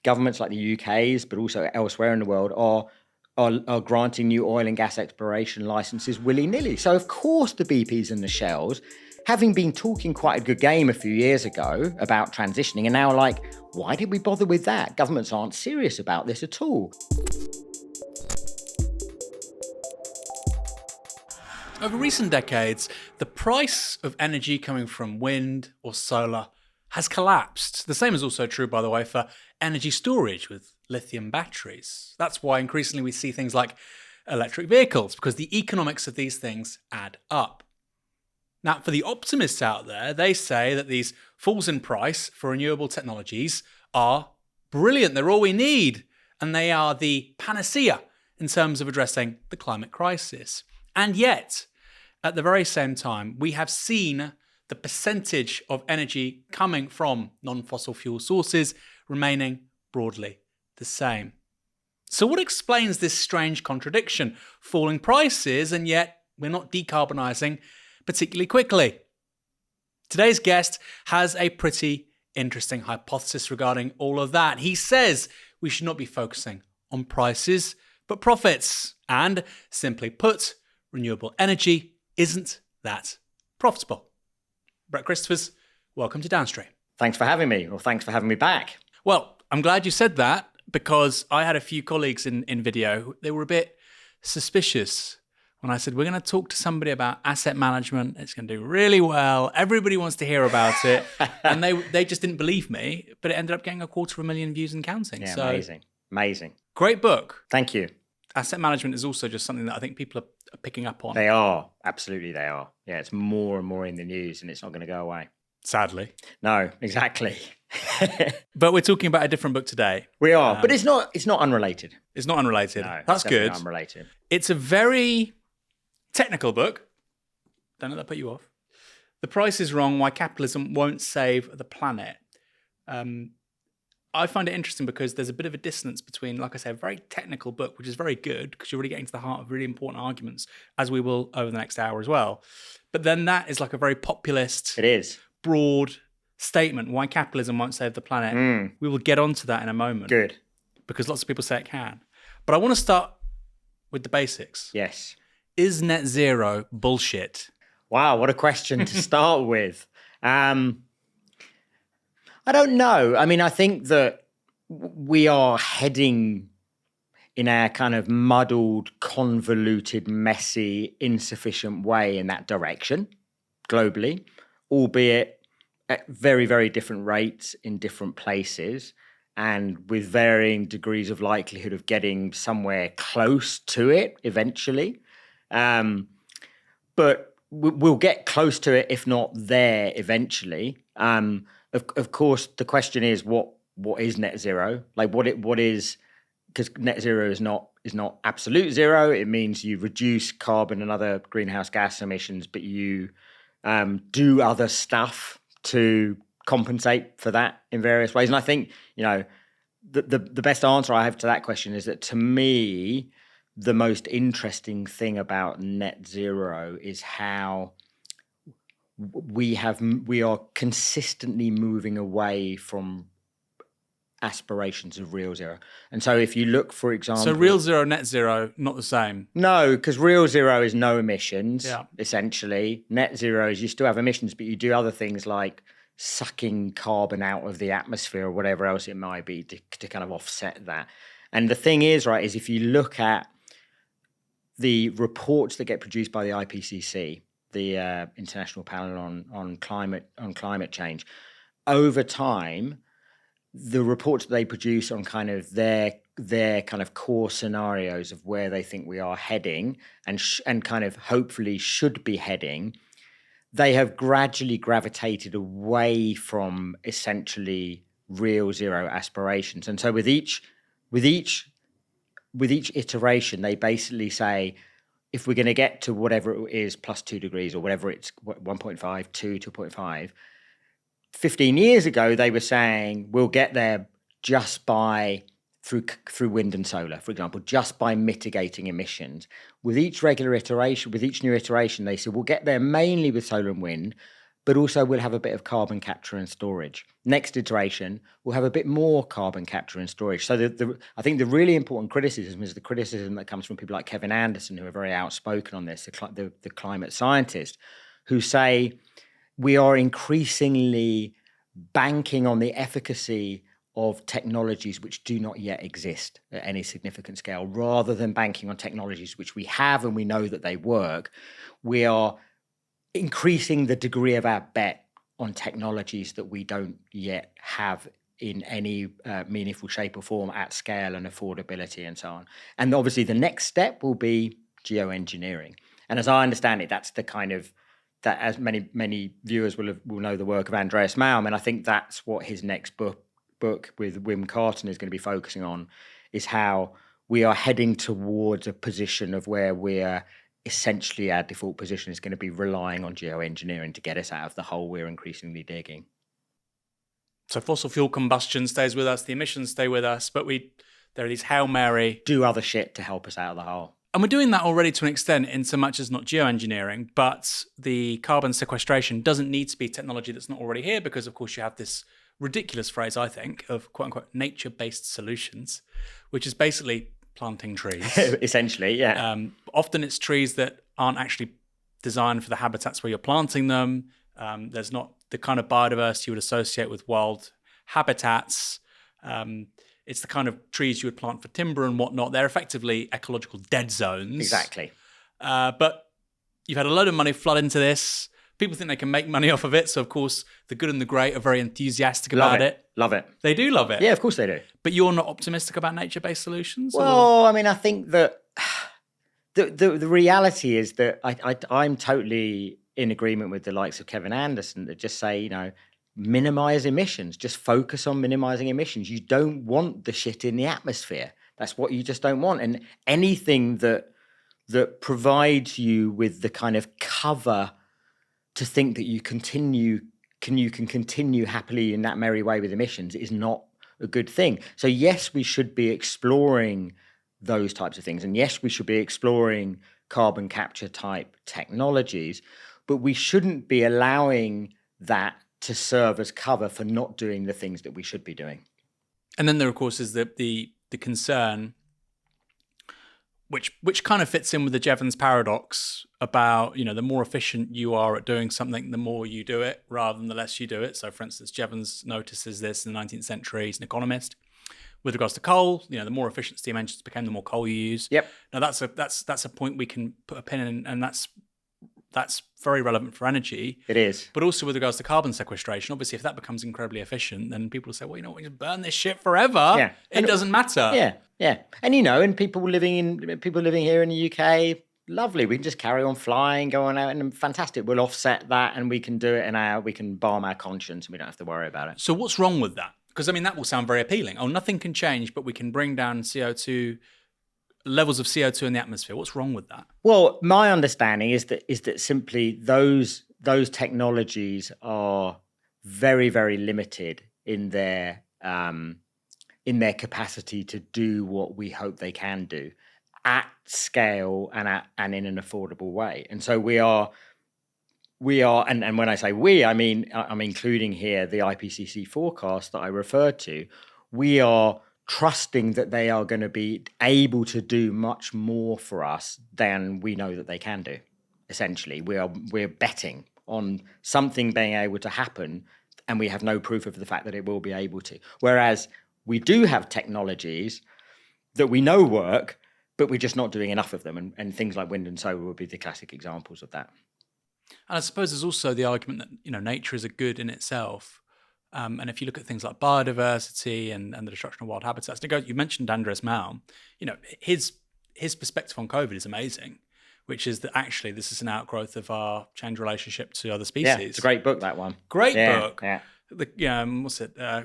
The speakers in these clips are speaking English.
governments like the UK's, but also elsewhere in the world, are granting new oil and gas exploration licenses willy-nilly. So, of course, the BPs and the Shells, having been talking quite a good game a few years ago about transitioning, are now like, why did we bother with that? Governments aren't serious about this at all. Over recent decades, the price of energy coming from wind or solar has collapsed. The same is also true, by the way, for energy storage with lithium batteries. That's why increasingly we see things like electric vehicles, because the economics of these things add up. Now, for the optimists out there, they say that these falls in price for renewable technologies are brilliant. They're all we need. And they are the panacea in terms of addressing the climate crisis. And yet, at the very same time, we have seen the percentage of energy coming from non-fossil fuel sources remaining broadly the same. So what explains this strange contradiction? Falling prices, and yet we're not decarbonising particularly quickly. Today's guest has a pretty interesting hypothesis regarding all of that. He says we should not be focusing on prices, but profits. And simply put, renewable energy isn't that profitable. Brett Christophers, welcome to Downstream. Thanks for having me, or thanks for having me back. Well, I'm glad you said that, because I had a few colleagues in video. They were a bit suspicious when I said, we're going to talk to somebody about asset management. It's going to do really well. Everybody wants to hear about it. And they just didn't believe me, but it ended up getting 250,000 views and counting. Yeah, so, amazing. Great book. Thank you. Asset management is also just something that I think people are picking up on. They are. Absolutely, they are. Yeah, it's more and more in the news, and it's not going to go away. Sadly. No, exactly. But we're talking about a different book today. We are, but it's not unrelated. It's not unrelated. No, that's good. Not unrelated. It's a very technical book. Don't let that put you off. The Price is Wrong, Why Capitalism Won't Save the Planet. I find it interesting because there's a bit of a dissonance between, like I say, a very technical book, which is very good because you're really getting to the heart of really important arguments, as we will over the next hour as well. But then that is like a very populist, it is broad statement, why capitalism won't save the planet. We will get onto that in a moment. Good. Because lots of people say it can. But I want to start with the basics. Yes. Is net zero bullshit? Wow, what a question to start with. I don't know. I mean, I think that we are heading in a kind of muddled, convoluted, messy, insufficient way in that direction globally, albeit at very, very different rates in different places and with varying degrees of likelihood of getting somewhere close to it eventually. But we'll get close to it, if not there eventually. Of course, the question is what is net zero? Like what is, because net zero is not absolute zero. It means you reduce carbon and other greenhouse gas emissions, but you do other stuff to compensate for that in various ways. And I think, the best answer I have to that question is that, to me, the most interesting thing about net zero is how we are consistently moving away from aspirations of real zero. And so if you look, for example... So real zero, net zero, not the same? No, because real zero is no emissions, essentially. Net zero is you still have emissions, but you do other things like sucking carbon out of the atmosphere or whatever else it might be to kind of offset that. And the thing is, right, is if you look at the reports that get produced by the IPCC, the International Panel on Climate Change, over time, the reports that they produce on kind of their kind of core scenarios of where they think we are heading and kind of hopefully should be heading, they have gradually gravitated away from essentially real zero aspirations. And so with each iteration, they basically say, if we're going to get to whatever it is, plus 2 degrees or whatever it's 1.5, 2, 2.5, 15 years ago, they were saying we'll get there just by through wind and solar, for example, just by mitigating emissions. With each new iteration, they said we'll get there mainly with solar and wind, but also we'll have a bit of carbon capture and storage. Next iteration, we'll have a bit more carbon capture and storage. So I think the really important criticism is the criticism that comes from people like Kevin Anderson, who are very outspoken on this, the climate scientist, who say we are increasingly banking on the efficacy of technologies which do not yet exist at any significant scale, rather than banking on technologies which we have and we know that they work. We are increasing the degree of our bet on technologies that we don't yet have in any meaningful shape or form at scale and affordability and so on. And obviously the next step will be geoengineering. And as I understand it, that's the kind of, that as many viewers will know the work of Andreas Malm, and I think that's what his next book with Wim Carton is going to be focusing on, is how we are heading towards a position of where we're essentially, our default position is going to be relying on geoengineering to get us out of the hole we're increasingly digging. So fossil fuel combustion stays with us, the emissions stay with us, but there are these Hail Mary. Do other shit to help us out of the hole. And we're doing that already to an extent, in so much as not geoengineering, but the carbon sequestration doesn't need to be technology that's not already here, because of course you have this ridiculous phrase, I think, of quote unquote nature-based solutions, which is basically planting trees. Essentially, yeah. Often it's trees that aren't actually designed for the habitats where you're planting them. There's not the kind of biodiversity you would associate with wild habitats. It's the kind of trees you would plant for timber and whatnot. They're effectively ecological dead zones. Exactly. But you've had a load of money flood into this. People think they can make money off of it. So, of course, the good and the great are very enthusiastic about it. Love it. They do love it. Yeah, of course they do. But you're not optimistic about nature-based solutions? Well, I mean, I think that the reality is that I'm totally in agreement with the likes of Kevin Anderson that just say, minimize emissions. Just focus on minimizing emissions. You don't want the shit in the atmosphere. That's what you just don't want. And anything that provides you with the kind of cover to think that you can continue happily in that merry way with emissions is not a good thing. So yes, we should be exploring those types of things. And yes, we should be exploring carbon capture type technologies, but we shouldn't be allowing that to serve as cover for not doing the things that we should be doing. And then there, of course, is the concern, which kind of fits in with the Jevons paradox about, the more efficient you are at doing something, the more you do it rather than the less you do it. So, for instance, Jevons notices this in the 19th century. He's an economist. With regards to coal, the more efficient steam engines became, the more coal you use. Yep. Now, that's a point we can put a pin in, and that's very relevant for energy. It is. But also with regards to carbon sequestration, obviously, if that becomes incredibly efficient, then people will say, well, we can burn this shit forever. Yeah. It doesn't matter. Yeah, yeah. And, and people living here in the UK, lovely. We can just carry on flying, going out, and fantastic. We'll offset that, and we can do it, and we can balm our conscience, and we don't have to worry about it. So what's wrong with that? Because, that will sound very appealing. Oh, nothing can change, but we can bring down levels of CO2 in the atmosphere. What's wrong with that? Well, my understanding is that simply those technologies are very, very limited in their capacity to do what we hope they can do at scale and in an affordable way. And so we are, and when I say we, I'm including here the IPCC forecast that I referred to. We are trusting that they are going to be able to do much more for us than we know that they can do. Essentially, we're betting on something being able to happen, and we have no proof of the fact that it will be able to. Whereas we do have technologies that we know work, but we're just not doing enough of them, and things like wind and solar would be the classic examples of that. And I suppose there's also the argument that nature is a good in itself. And if you look at things like biodiversity and the destruction of wild habitats, you mentioned Andreas Malm. His perspective on COVID is amazing, which is that actually this is an outgrowth of our changed relationship to other species. Yeah, it's a great book, that one. Great book. Yeah.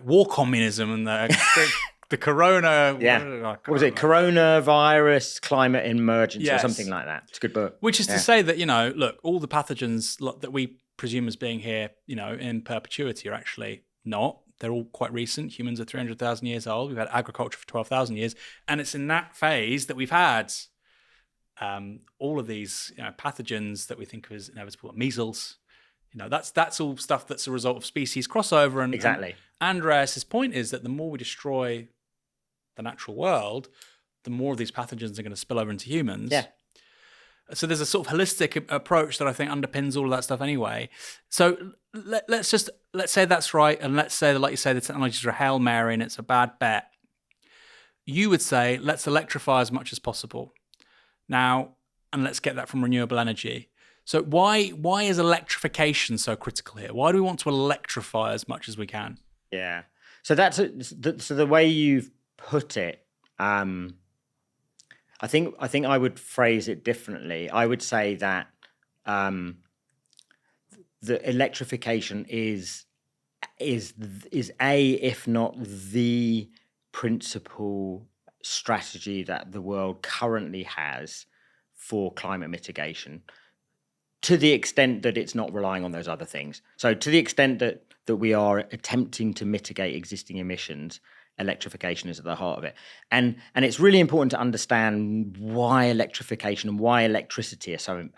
War communism and the corona. Yeah. What was it? Coronavirus climate emergency or something like that. It's a good book. Which is to say that, look, all the pathogens that we presume as being here, in perpetuity are actually not. They're all quite recent. Humans are 300,000 years old. We've had agriculture for 12,000 years. And it's in that phase that we've had all of these pathogens that we think of as inevitable. Measles, That's all stuff that's a result of species crossover. And exactly. And Andreas's point is that the more we destroy the natural world, the more of these pathogens are going to spill over into humans. Yeah. So there's a sort of holistic approach that I think underpins all of that stuff anyway. So let's say that's right, and let's say that, like you say, the technologies are a Hail Mary and it's a bad bet. You would say, let's electrify as much as possible. Now, and let's get that from renewable energy. So why is electrification so critical here? Why do we want to electrify as much as we can? Yeah. So so the way you've put it, I think I would phrase it differently. I would say that the electrification is if not the principal strategy that the world currently has for climate mitigation, to the extent that it's not relying on those other things. So to the extent that we are attempting to mitigate existing emissions, electrification is at the heart of it. And it's really important to understand why electrification and why electricity is so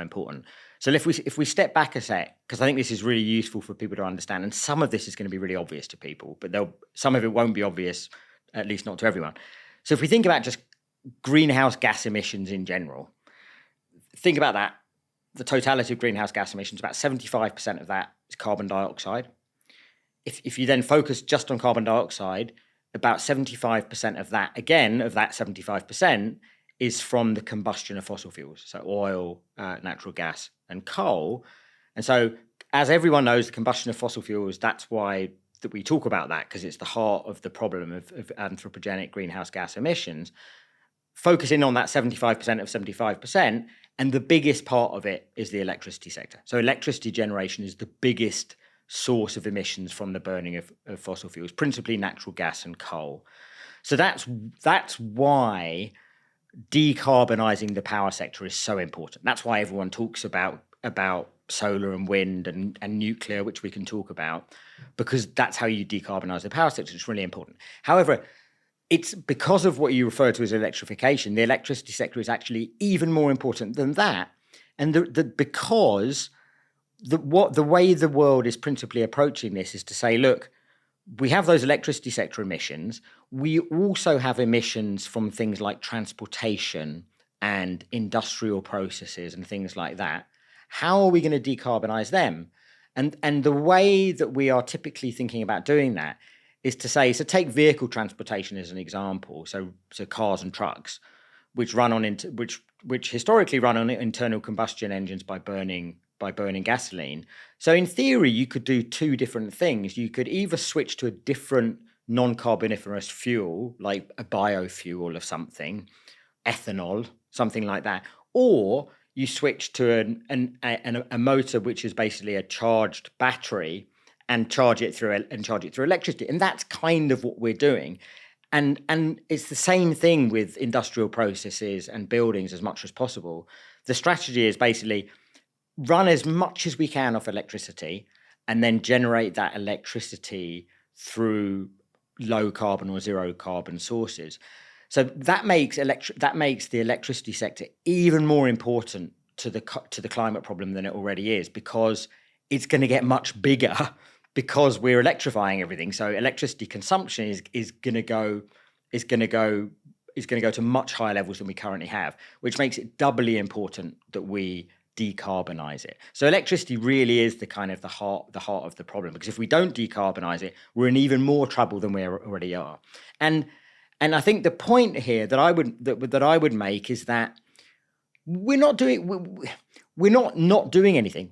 important. So if we step back a sec, because I think this is really useful for people to understand, and some of this is going to be really obvious to people, but some of it won't be obvious, at least not to everyone. So if we think about just greenhouse gas emissions in general, think about that. The totality of greenhouse gas emissions, about 75% of that is carbon dioxide. If you then focus just on carbon dioxide, about 75% of that, again, of that 75%, is from the combustion of fossil fuels, so oil, natural gas, and coal. And so, as everyone knows, the combustion of fossil fuels, that's why that we talk about that, because it's the heart of the problem of anthropogenic greenhouse gas emissions. Focusing on that 75% of 75%, and the biggest part of it is the electricity sector. So electricity generation is the biggest source of emissions from the burning of fossil fuels, principally natural gas and coal. So that's why decarbonising the power sector is so important. That's why everyone talks about solar and wind and nuclear, which we can talk about, because that's how you decarbonise the power sector. It's really important. However, it's because of what you refer to as electrification, the electricity sector is actually even more important than that. And because the way the world is principally approaching this is to say, look, we have those electricity sector emissions. We also have emissions from things like transportation and industrial processes and things like that. How are we going to decarbonise them? And the way that we are typically thinking about doing that is to say, so take vehicle transportation as an example. So cars and trucks, which historically run on internal combustion engines by burning gasoline. So in theory, you could do two different things. You could either switch to a different non-carboniferous fuel, like a biofuel of something, ethanol, something like that, or you switch to a motor which is basically a charged battery and charge it through electricity. And that's kind of what we're doing. And it's the same thing with industrial processes and buildings as much as possible. The strategy is basically run as much as we can off electricity and then generate that electricity through low carbon or zero carbon sources. So that makes the electricity sector even more important to the climate problem than it already is, because it's going to get much bigger because we're electrifying everything. So electricity consumption is going to go to much higher levels than we currently have, which makes it doubly important that we decarbonize it. So electricity really is the heart of the problem, because if we don't decarbonize it, we're in even more trouble than we already are. And I think the point here that I would make is that we're not doing anything.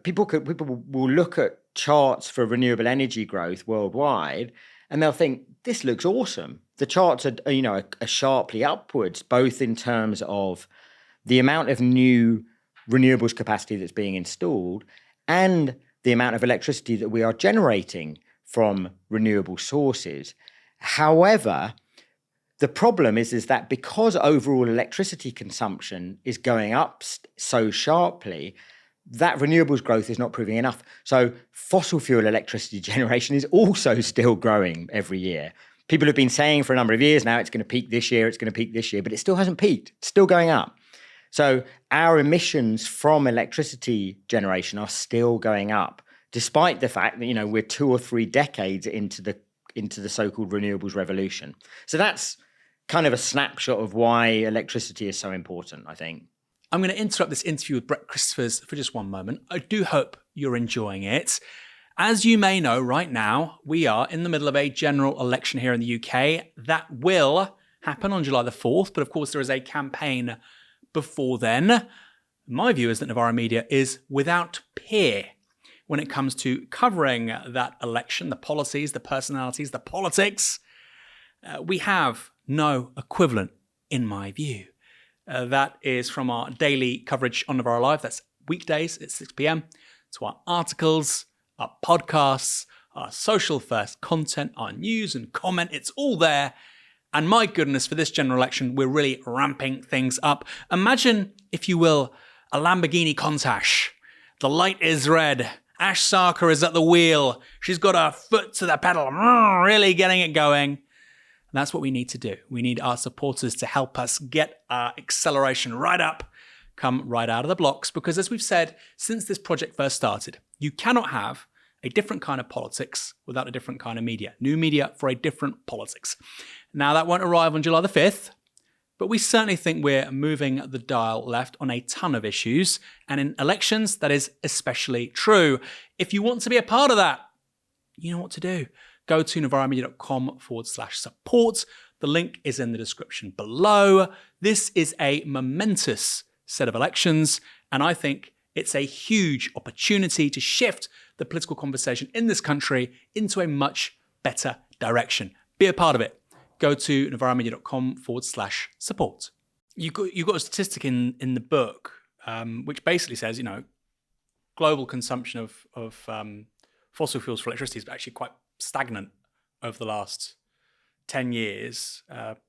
People will look at charts for renewable energy growth worldwide, and they'll think this looks awesome. The charts are sharply upwards, both in terms of the amount of new renewables capacity that's being installed and the amount of electricity that we are generating from renewable sources. However, the problem is that because overall electricity consumption is going up so sharply, that renewables growth is not proving enough. So fossil fuel electricity generation is also still growing every year. People have been saying for a number of years now, it's going to peak this year, but it still hasn't peaked. It's still going up. So our emissions from electricity generation are still going up, despite the fact that, we're 2 or 3 decades into the so-called renewables revolution. So that's kind of a snapshot of why electricity is so important, I think. I'm going to interrupt this interview with Brett Christophers for just one moment. I do hope you're enjoying it. As you may know, right now, we are in the middle of a general election here in the UK. That will happen on July the 4th, but of course there is a campaign before then. My view is that Novara Media is without peer when it comes to covering that election, the policies, the personalities, the politics. We have no equivalent, in my view. That is from our daily coverage on Novara Live. That's weekdays at 6 p.m. to our articles, our podcasts, our social first content, our news and comment. It's all there. And my goodness, for this general election, we're really ramping things up. Imagine, if you will, a Lamborghini Countach. The light is red. Ash Sarkar is at the wheel. She's got her foot to the pedal, really getting it going. And that's what we need to do. We need our supporters to help us get our acceleration right up, come right out of the blocks. Because as we've said, since this project first started, you cannot have a different kind of politics without a different kind of media. New media for a different politics. Now, that won't arrive on July the 5th, but we certainly think we're moving the dial left on a ton of issues. And in elections, that is especially true. If you want to be a part of that, you know what to do. Go to novaramedia.com/support. The link is in the description below. This is a momentous set of elections, and I think it's a huge opportunity to shift the political conversation in this country into a much better direction. Be a part of it. Go to novaramedia.com/support. You got a statistic in the book which basically says, global consumption of fossil fuels for electricity is actually quite stagnant over the last 10 years,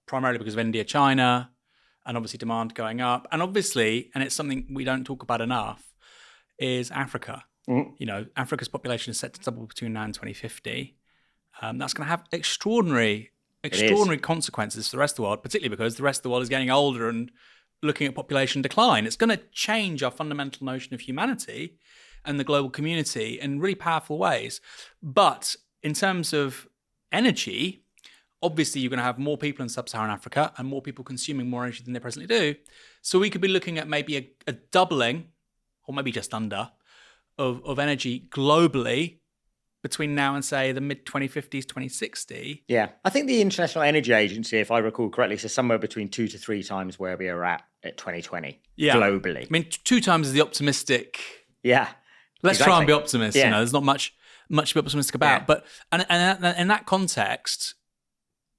primarily because of India, China, and obviously demand going up. And obviously, and it's something we don't talk about enough, is Africa. Africa's population is set to double between now and 2050. That's going to have extraordinary consequences for the rest of the world, particularly because the rest of the world is getting older and looking at population decline. It's going to change our fundamental notion of humanity and the global community in really powerful ways. But in terms of energy, obviously you're going to have more people in sub-Saharan Africa and more people consuming more energy than they presently do. So we could be looking at maybe a doubling, or maybe just under, of energy globally between now and, say, the mid-2050s, 2060. Yeah. I think the International Energy Agency, if I recall correctly, says somewhere between 2 to 3 times where we are at 2020 globally. I mean, 2 times is the optimistic. Yeah. Let's try and be optimists. Yeah. There's not much to be optimistic about. Yeah. But and in that context,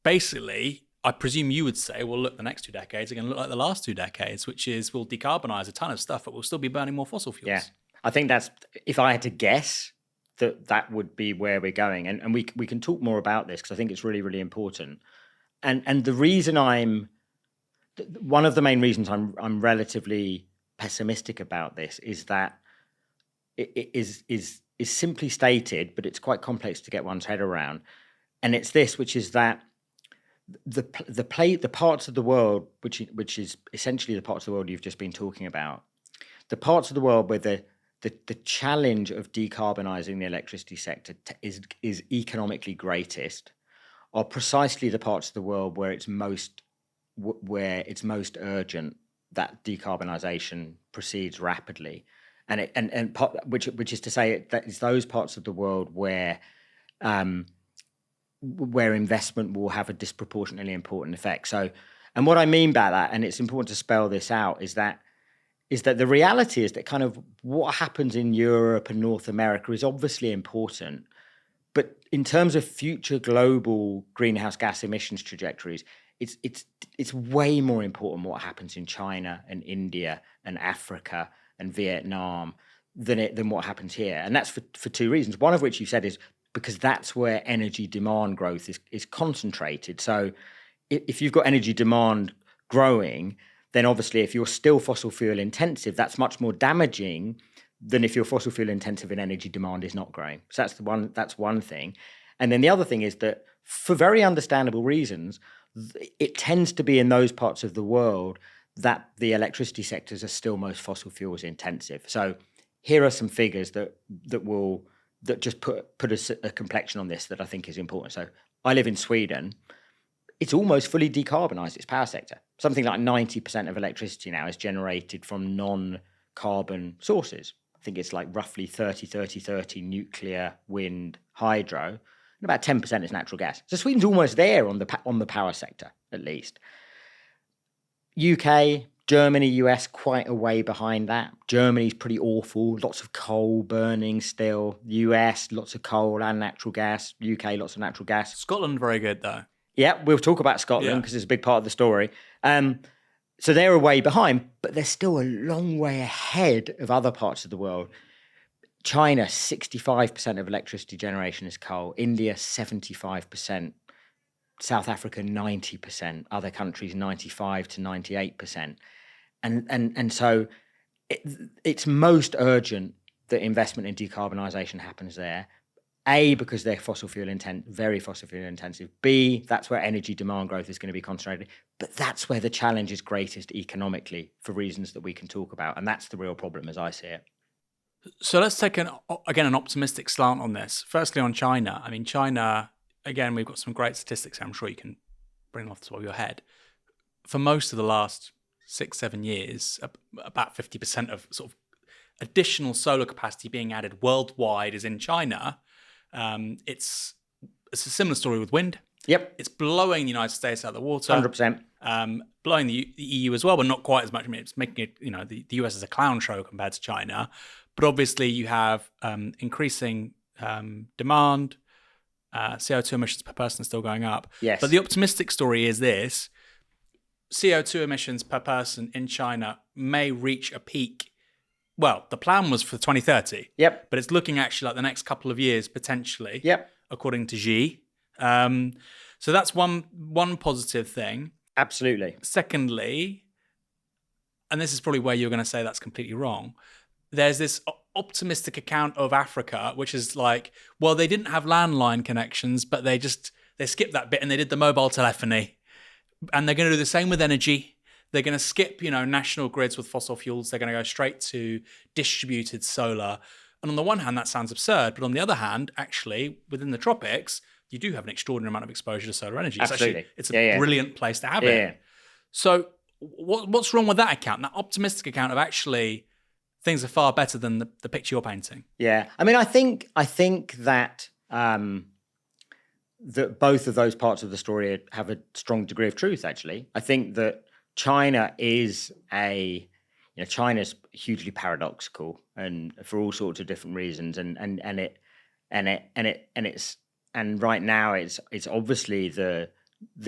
basically, I presume you would say, well, look, the next 2 decades are going to look like the last 2 decades, which is we'll decarbonize a ton of stuff, but we'll still be burning more fossil fuels. Yeah. I think that's, if I had to guess, that would be where we're going. And we can talk more about this because I think it's really, really important. And the reason one of the main reasons I'm relatively pessimistic about this is that it is simply stated, but it's quite complex to get one's head around. And it's this, which is that the parts of the world, which is essentially the parts of the world you've just been talking about, the parts of the world where the challenge of decarbonising the electricity sector is economically greatest are precisely the parts of the world where it's most urgent that decarbonisation proceeds rapidly, which is to say that it's those parts of the world where investment will have a disproportionately important effect. So, and what I mean by that, and it's important to spell this out, is that the reality is that kind of what happens in Europe and North America is obviously important, but in terms of future global greenhouse gas emissions trajectories, it's way more important what happens in China and India and Africa and Vietnam than what happens here. And that's for 2 reasons. One of which you said is because that's where energy demand growth is concentrated. So if you've got energy demand growing, then obviously if you're still fossil fuel intensive, that's much more damaging than if your fossil fuel intensive and energy demand is not growing. So that's one thing. And then the other thing is that for very understandable reasons, it tends to be in those parts of the world that the electricity sectors are still most fossil fuels intensive. So here are some figures that just put a complexion on this that I think is important. So I live in Sweden. It's almost fully decarbonised its power sector. Something like 90% of electricity now is generated from non-carbon sources. I think it's like roughly 30 nuclear, wind, hydro, and about 10% is natural gas. So Sweden's almost there on the power sector, at least. UK, Germany, US, quite a way behind that. Germany's pretty awful. Lots of coal burning still. US, lots of coal and natural gas. UK, lots of natural gas. Scotland, very good though. Yeah, we'll talk about Scotland because it's a big part of the story. So they're a way behind, but they're still a long way ahead of other parts of the world. China, 65% of electricity generation is coal. India, 75%. South Africa, 90%. Other countries, 95 to 98%. And so it's most urgent that investment in decarbonisation happens there. A, because they're very fossil fuel intensive. B, that's where energy demand growth is going to be concentrated. But that's where the challenge is greatest economically for reasons that we can talk about. And that's the real problem as I see it. So let's take an optimistic slant on this. Firstly, on China. I mean, China, again, we've got some great statistics I'm sure you can bring off the top of your head. For most of the last 6-7 years, about 50% of sort of additional solar capacity being added worldwide is in China. It's a similar story with wind. Yep. It's blowing the United States out of the water. 100%. Blowing the EU as well, but not quite as much. I mean, it's making it, the US is a clown show compared to China. But obviously you have increasing demand, CO2 emissions per person is still going up. Yes. But the optimistic story is this: CO2 emissions per person in China may reach a peak. Well, the plan was for 2030. Yep. But it's looking actually like the next couple of years potentially. Yep. According to Xi. So that's one positive thing. Absolutely. Secondly, and this is probably where you're going to say that's completely wrong, there's this optimistic account of Africa, which is like, well, they didn't have landline connections, but they skipped that bit and they did the mobile telephony. And they're going to do the same with energy. They're going to skip, national grids with fossil fuels. They're going to go straight to distributed solar. And on the one hand, that sounds absurd. But on the other hand, actually, within the tropics, you do have an extraordinary amount of exposure to solar energy. Absolutely. It's a brilliant place to have it. Yeah. So what's wrong with that account, that optimistic account of actually things are far better than the picture you're painting? Yeah. I mean, I think that that both of those parts of the story have a strong degree of truth, actually. I think that China is China's hugely paradoxical and for all sorts of different reasons, and right now it's obviously the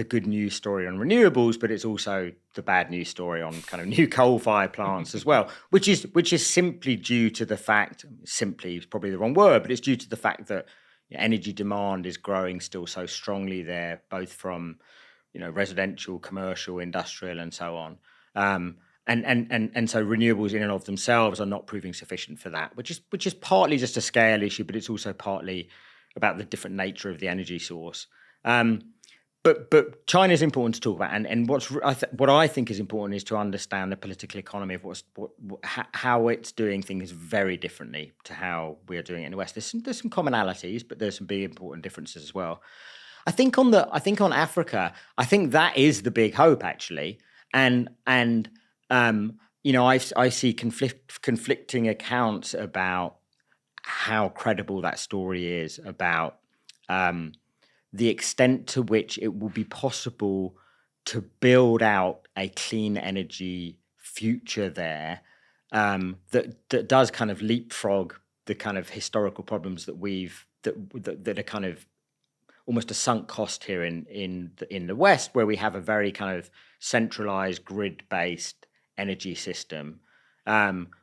good news story on renewables, but it's also the bad news story on kind of new coal-fired plants as well, which is simply due to the fact, simply is probably the wrong word, but it's due to the fact that energy demand is growing still so strongly there, both from residential, commercial, industrial, and so on. And so renewables in and of themselves are not proving sufficient for that, which is partly just a scale issue, but it's also partly about the different nature of the energy source. But China is important to talk about, and what I think is important is to understand the political economy of how it's doing things very differently to how we are doing it in the West. There's some commonalities, but there's some big important differences as well. I think on Africa, I think that is the big hope actually, and I see conflicting accounts about how credible that story is about the extent to which it will be possible to build out a clean energy future there that does kind of leapfrog the kind of historical problems that are kind of almost a sunk cost here in the West, where we have a very kind of centralized grid-based energy system,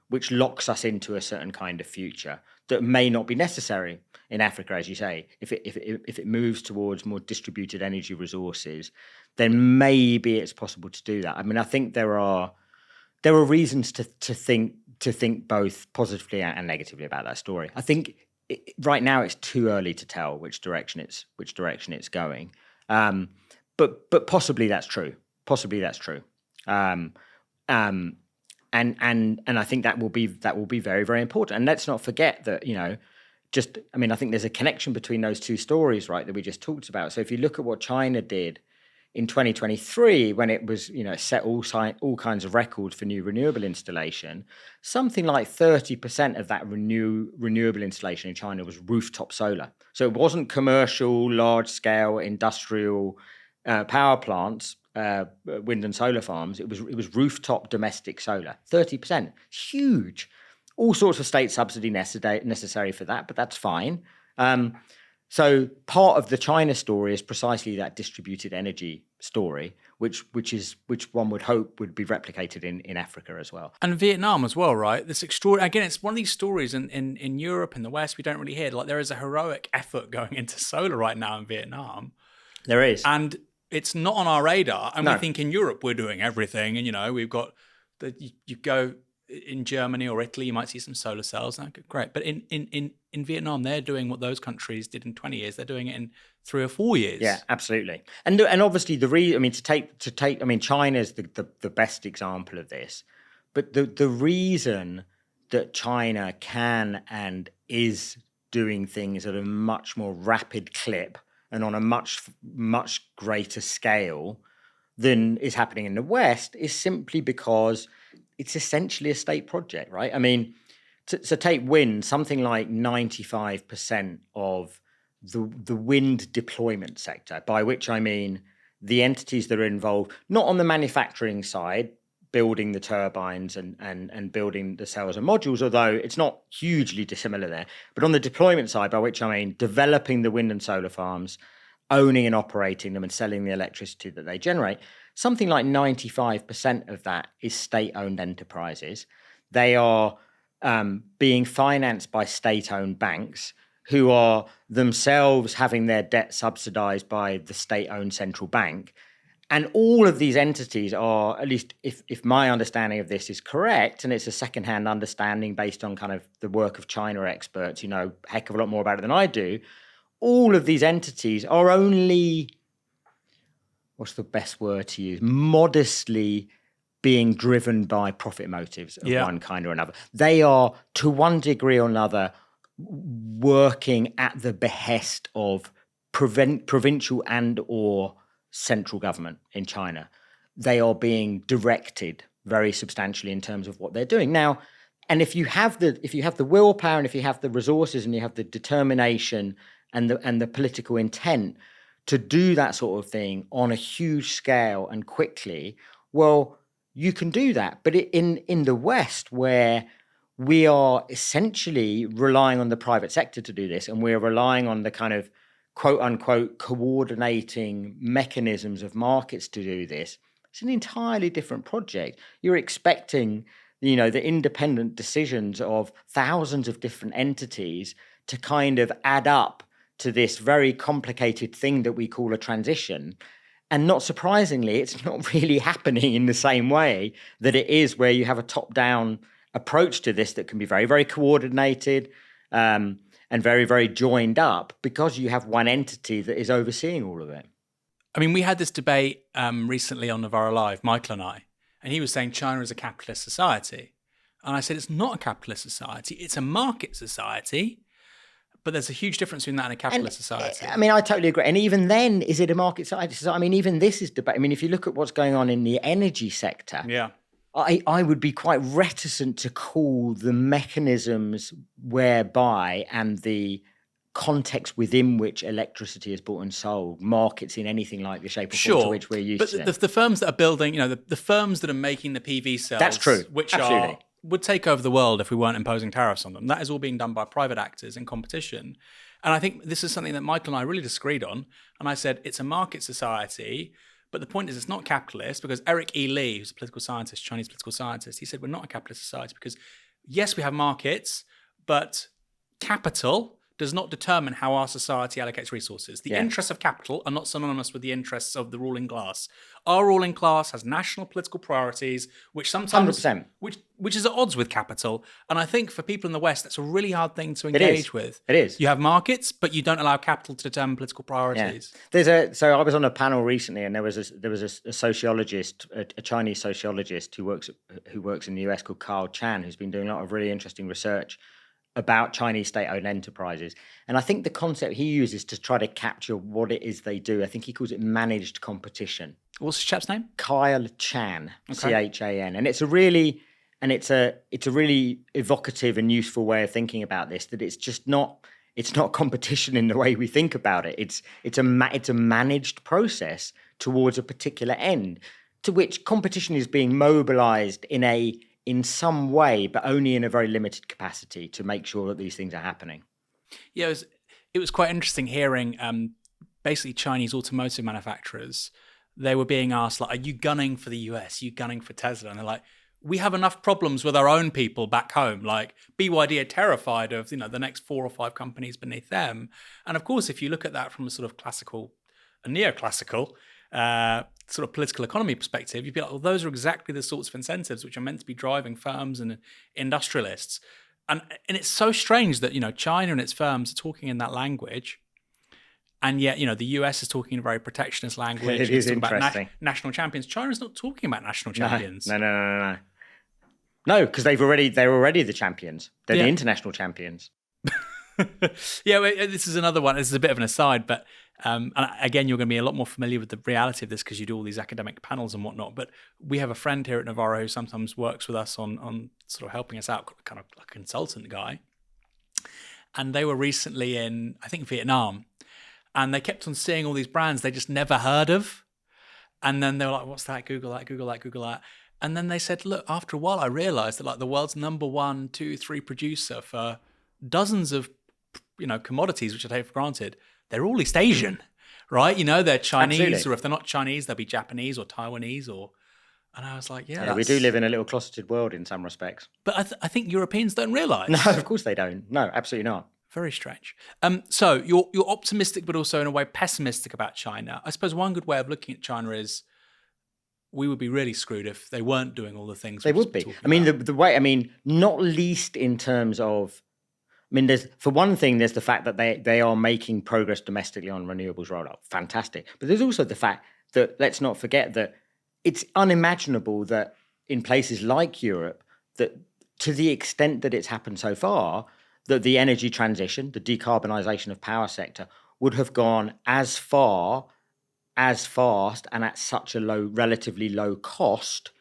which locks us into a certain kind of future that may not be necessary in Africa, as you say. If it moves towards more distributed energy resources, then maybe it's possible to do that. I mean, I think there are reasons to think both positively and negatively about that story. I think right now it's too early to tell which direction it's going, but possibly that's true. And I think that will be very, very important. And let's not forget that, I think there's a connection between those two stories, right, that we just talked about. So if you look at what China did in 2023, when it was, set all kinds of records for new renewable installation, something like 30% of that renewable installation in China was rooftop solar. So it wasn't commercial, large-scale industrial power plants, wind and solar farms. It was rooftop domestic solar. 30%, huge. All sorts of state subsidy necessary for that, but that's fine. So part of the China story is precisely that distributed energy story, which one would hope would be replicated in Africa as well. And Vietnam as well, right? This extraordinary, again, it's one of these stories in Europe, in the West, we don't really hear. Like, there is a heroic effort going into solar right now in Vietnam. There is. And it's not on our radar. And No. we think in Europe we're doing everything. And, we've got, you go in Germany or Italy, you might see some solar cells. Okay, great. But in Vietnam, they're doing what those countries did in 20 years. They're doing it in 3 or 4 years. Yeah, absolutely. And obviously China's the best example of this. But the reason that China can and is doing things at a much more rapid clip and on a much, much greater scale than is happening in the West is simply because it's essentially a state project, right? I mean, so take wind, something like 95% of the wind deployment sector, by which I mean the entities that are involved, not on the manufacturing side, building the turbines and building the cells and modules, although it's not hugely dissimilar there, but on the deployment side, by which I mean developing the wind and solar farms, owning and operating them and selling the electricity that they generate. Something like 95% of that is state-owned enterprises. They are being financed by state-owned banks who are themselves having their debt subsidized by the state-owned central bank. And all of these entities are, at least if my understanding of this is correct, and it's a second-hand understanding based on kind of the work of China experts who know a heck of a lot more about it than I do, all of these entities are only, what's the best word to use, modestly being driven by profit motives of one kind or another. They are, to one degree or another, working at the behest of provincial and or central government in China. They are being directed very substantially in terms of what they're doing. Now, and if you have the willpower and if you have the resources and you have the determination and the political intent to do that sort of thing on a huge scale and quickly, well, you can do that. But in the West, where we are essentially relying on the private sector to do this, and we're relying on the kind of quote unquote coordinating mechanisms of markets to do this, it's an entirely different project. You're expecting, the independent decisions of thousands of different entities to kind of add up to this very complicated thing that we call a transition. And not surprisingly, it's not really happening in the same way that it is where you have a top-down approach to this that can be very, very coordinated and very, very joined up, because you have one entity that is overseeing all of it. I mean, we had this debate recently on Novara Live, Michael and I, and he was saying China is a capitalist society. And I said, it's not a capitalist society, it's a market society. But there's a huge difference between that and a capitalist society. I mean, I totally agree. And even then, is it a market society? I mean, even this is debate. I mean, if you look at what's going on in the energy sector, I would be quite reticent to call the mechanisms whereby and the context within which electricity is bought and sold markets in anything like the shape or form to which we're used to. But the firms that are building, the firms that are making the PV cells, that's true, which absolutely, would take over the world if we weren't imposing tariffs on them. That is all being done by private actors in competition. And I think this is something that Michael and I really disagreed on. And I said, it's a market society, but the point is it's not capitalist, because Eric E. Lee, who's a political scientist, Chinese political scientist, he said, we're not a capitalist society because, yes, we have markets, but capital does not determine how our society allocates resources. The interests of capital are not synonymous with the interests of the ruling class. Our ruling class has national political priorities, which sometimes 100%. which is at odds with capital. And I think for people in the West, that's a really hard thing to engage with. It is. You have markets, but you don't allow capital to determine political priorities. Yeah. So I was on a panel recently, and there was a sociologist, a Chinese sociologist who works in the US called Carl Chan, who's been doing a lot of really interesting research about Chinese state-owned enterprises. And I think the concept he uses to try to capture what it is they do, I think he calls it managed competition. What's the chap's name? Kyle Chan, C-H-A-N. And it's a really evocative and useful way of thinking about this, that it's not competition in the way we think about it. It's a managed process towards a particular end, to which competition is being mobilized in some way, but only in a very limited capacity to make sure that these things are happening. Yeah, it was quite interesting hearing basically Chinese automotive manufacturers. They were being asked, like, are you gunning for the US? Are you gunning for Tesla? And they're like, we have enough problems with our own people back home. Like BYD are terrified of, the next 4 or 5 companies beneath them. And of course, if you look at that from a sort of neoclassical sort of political economy perspective, you'd be like, well, those are exactly the sorts of incentives which are meant to be driving firms and industrialists. And it's so strange that, China and its firms are talking in that language. And yet, the US is talking in a very protectionist language. It is interesting. About national champions. China's not talking about national champions. No. No, because they're already the champions. They're the international champions. Yeah, this is another one. This is a bit of an aside, but and again, you're going to be a lot more familiar with the reality of this because you do all these academic panels and whatnot. But we have a friend here at Novara who sometimes works with us on sort of helping us out, kind of like a consultant guy. And they were recently in, I think, Vietnam, and they kept on seeing all these brands they just never heard of. And then they were like, what's that? Google that, Google that, Google that. And then they said, look, after a while, I realized that like the world's number 1, 2, 3 producer for dozens of, commodities, which I take for granted, they're all East Asian, right? They're Chinese, Absolutely. Or if they're not Chinese, they'll be Japanese or Taiwanese and I was like, yeah, we do live in a little closeted world in some respects. But I think Europeans don't realize. No, of course they don't. No, absolutely not. Very strange. So you're optimistic, but also in a way pessimistic about China. I suppose one good way of looking at China is we would be really screwed if they weren't doing all the things they would be. Not least in terms of, there's the fact that they are making progress domestically on renewables rollout. Fantastic. But there's also the fact that, let's not forget that it's unimaginable that in places like Europe, that to the extent that it's happened so far, that the energy transition, the decarbonisation of power sector would have gone as far, as fast, and at such a relatively low cost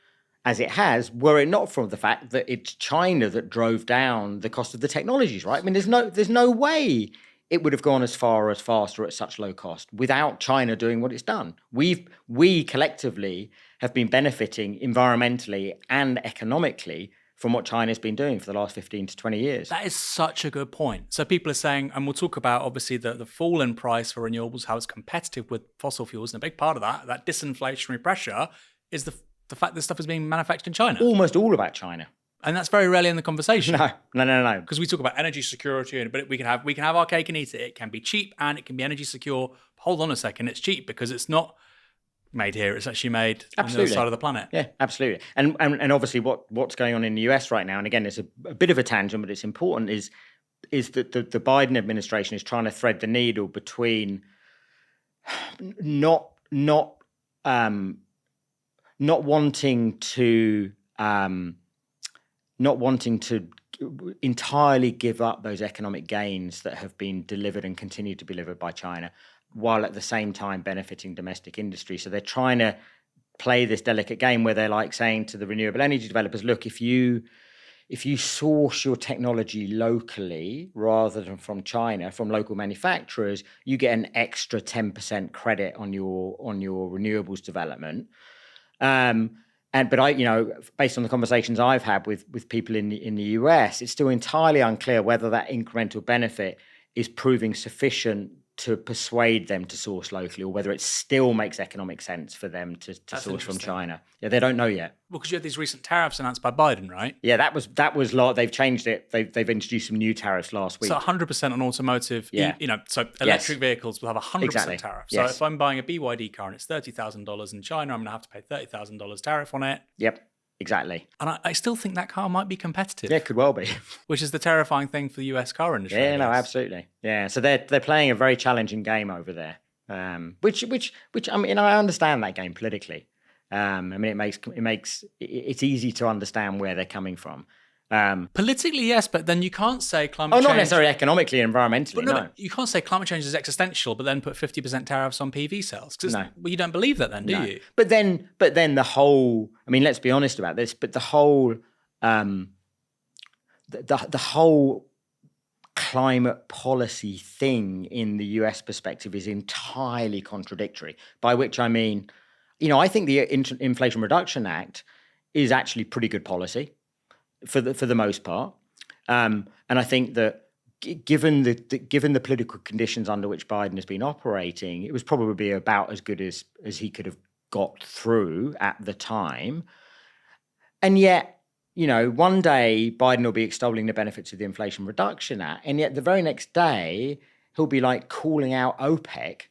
as it has, were it not for the fact that it's China that drove down the cost of the technologies, right? There's no way it would have gone as far, as fast, or at such low cost without China doing what it's done. We collectively have been benefiting environmentally and economically from what China's been doing for the last 15 to 20 years. That is such a good point. So people are saying, and we'll talk about obviously the fall in price for renewables, how it's competitive with fossil fuels, and a big part of that disinflationary pressure is the fact that stuff is being manufactured in China. Almost all about China. And that's very rarely in the conversation. No. Because we talk about energy security, but we can have our cake and eat it. It can be cheap and it can be energy secure. Hold on a second, it's cheap because it's not made here. It's actually made on the other side of the planet. Yeah, absolutely. And obviously what's going on in the US right now, and again, it's a bit of a tangent, but it's important, is that the Biden administration is trying to thread the needle between not wanting to entirely give up those economic gains that have been delivered and continue to be delivered by China, while at the same time benefiting domestic industry. So they're trying to play this delicate game where they're like saying to the renewable energy developers, look, if you source your technology locally rather than from China, from local manufacturers, you get an extra 10% credit on your renewables development. But I, based on the conversations I've had with people in the US, it's still entirely unclear whether that incremental benefit is proving sufficient to persuade them to source locally, or whether it still makes economic sense for them to source from China. Yeah, they don't know yet. Well, because you had these recent tariffs announced by Biden, right? Yeah, that was they've changed it. They've introduced some new tariffs last week. So 100% on automotive. Yeah. So electric vehicles will have 100% tariff. So Yes. if I'm buying a BYD car and it's $30,000 in China, I'm going to have to pay $30,000 tariff on it. Yep, exactly. And I still think that car might be competitive. Yeah, it could well be. Which is the terrifying thing for the US car industry. Yeah, no, absolutely. Yeah, so they're playing a very challenging game over there. Which I mean, I understand that game politically. I mean, it's easy to understand where they're coming from. Politically, yes, but then you can't say climate change. Not necessarily economically and environmentally. No, you can't say climate change is existential, but then put 50% tariffs on PV cells. Well, you don't believe that, then, do you? But then the whole. I mean, let's be honest about this. But the whole, the whole climate policy thing in the US perspective is entirely contradictory. By which I mean, I think the Inflation Reduction Act is actually pretty good policy for the most part, and I think that given the political conditions under which Biden has been operating, it was probably about as good as he could have got through at the time. And yet, one day Biden will be extolling the benefits of the Inflation Reduction Act, and yet the very next day he'll be like calling out OPEC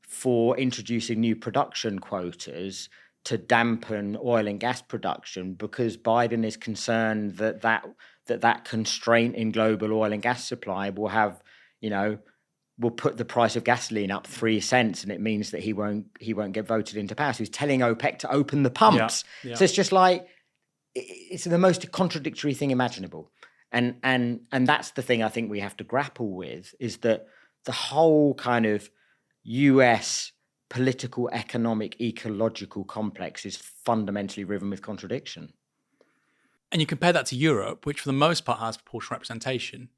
for introducing new production quotas to dampen oil and gas production, because Biden is concerned that constraint in global oil and gas supply will have, will put the price of gasoline up 3 cents, and it means that he won't get voted into power. So he's telling OPEC to open the pumps. Yeah. So it's just like, it's the most contradictory thing imaginable. And that's the thing I think we have to grapple with, is that the whole kind of US political, economic, ecological complex is fundamentally riven with contradiction. And you compare that to Europe, which for the most part has proportional representation.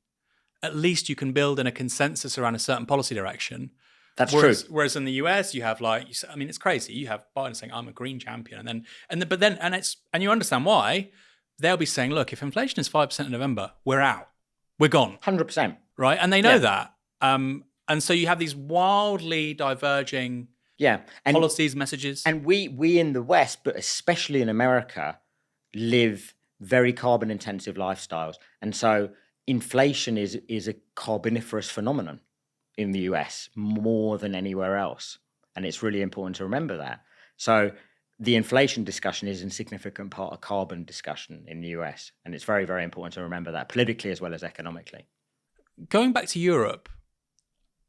At least you can build in a consensus around a certain policy direction. That's true. Whereas in the US, you have it's crazy. You have Biden saying, "I'm a green champion," and you understand why. They'll be saying, "Look, if inflation is 5% in November, we're out, we're gone, 100%." Right, and they know that. And so you have these wildly diverging policies, messages. And we in the West, but especially in America, live very carbon-intensive lifestyles. And so inflation is a carboniferous phenomenon in the US more than anywhere else. And it's really important to remember that. So the inflation discussion is a significant part of carbon discussion in the US. And it's very, very important to remember that, politically as well as economically. Going back to Europe,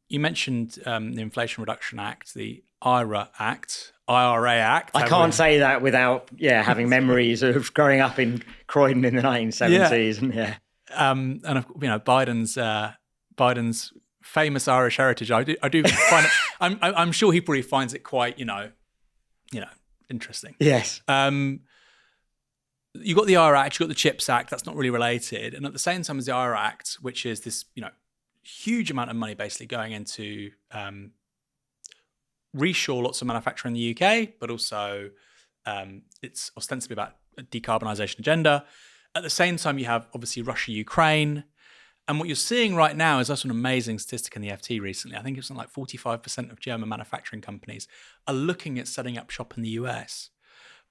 you mentioned the Inflation Reduction Act, the IRA Act. I can't say that without having memories of growing up in Croydon in the 1970s. Yeah. And Biden's famous Irish heritage. I do find it. I'm sure he probably finds it quite interesting. Yes. You got the IRA Act, you got the CHIPS Act. That's not really related. And at the same time as the IRA Act, which is this huge amount of money basically going into reshore lots of manufacturing in the UK, but also it's ostensibly about a decarbonisation agenda. At the same time, you have obviously Russia, Ukraine. And what you're seeing right now is also an amazing statistic in the FT recently. I think it's something like 45% of German manufacturing companies are looking at setting up shop in the US,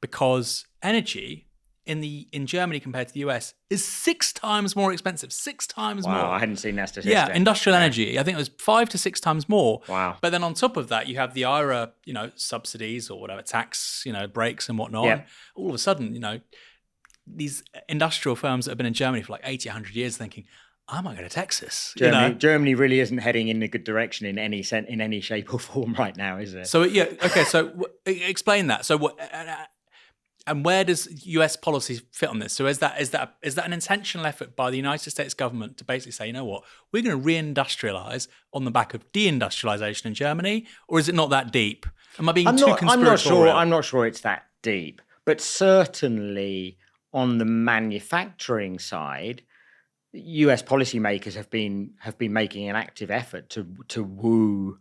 because energy in Germany compared to the US is 6 times more expensive. 6 times more. Wow, I hadn't seen that statistic. Yeah, industrial energy. I think it was 5 to 6 times more. Wow. But then on top of that, you have the IRA, subsidies or whatever, tax, breaks and whatnot. Yeah. And all of a sudden, these industrial firms that have been in Germany for like 80, 100 years thinking, I might go to Texas. Germany really isn't heading in a good direction in any shape or form right now, is it? So okay. So explain that. So what? And where does US policy fit on this? So is that an intentional effort by the United States government to basically say, you know what, we're going to reindustrialize on the back of deindustrialization in Germany, or is it not that deep? Am I being too conspiratorial? I'm not sure it's that deep, but certainly on the manufacturing side, US policymakers have been making an active effort to woo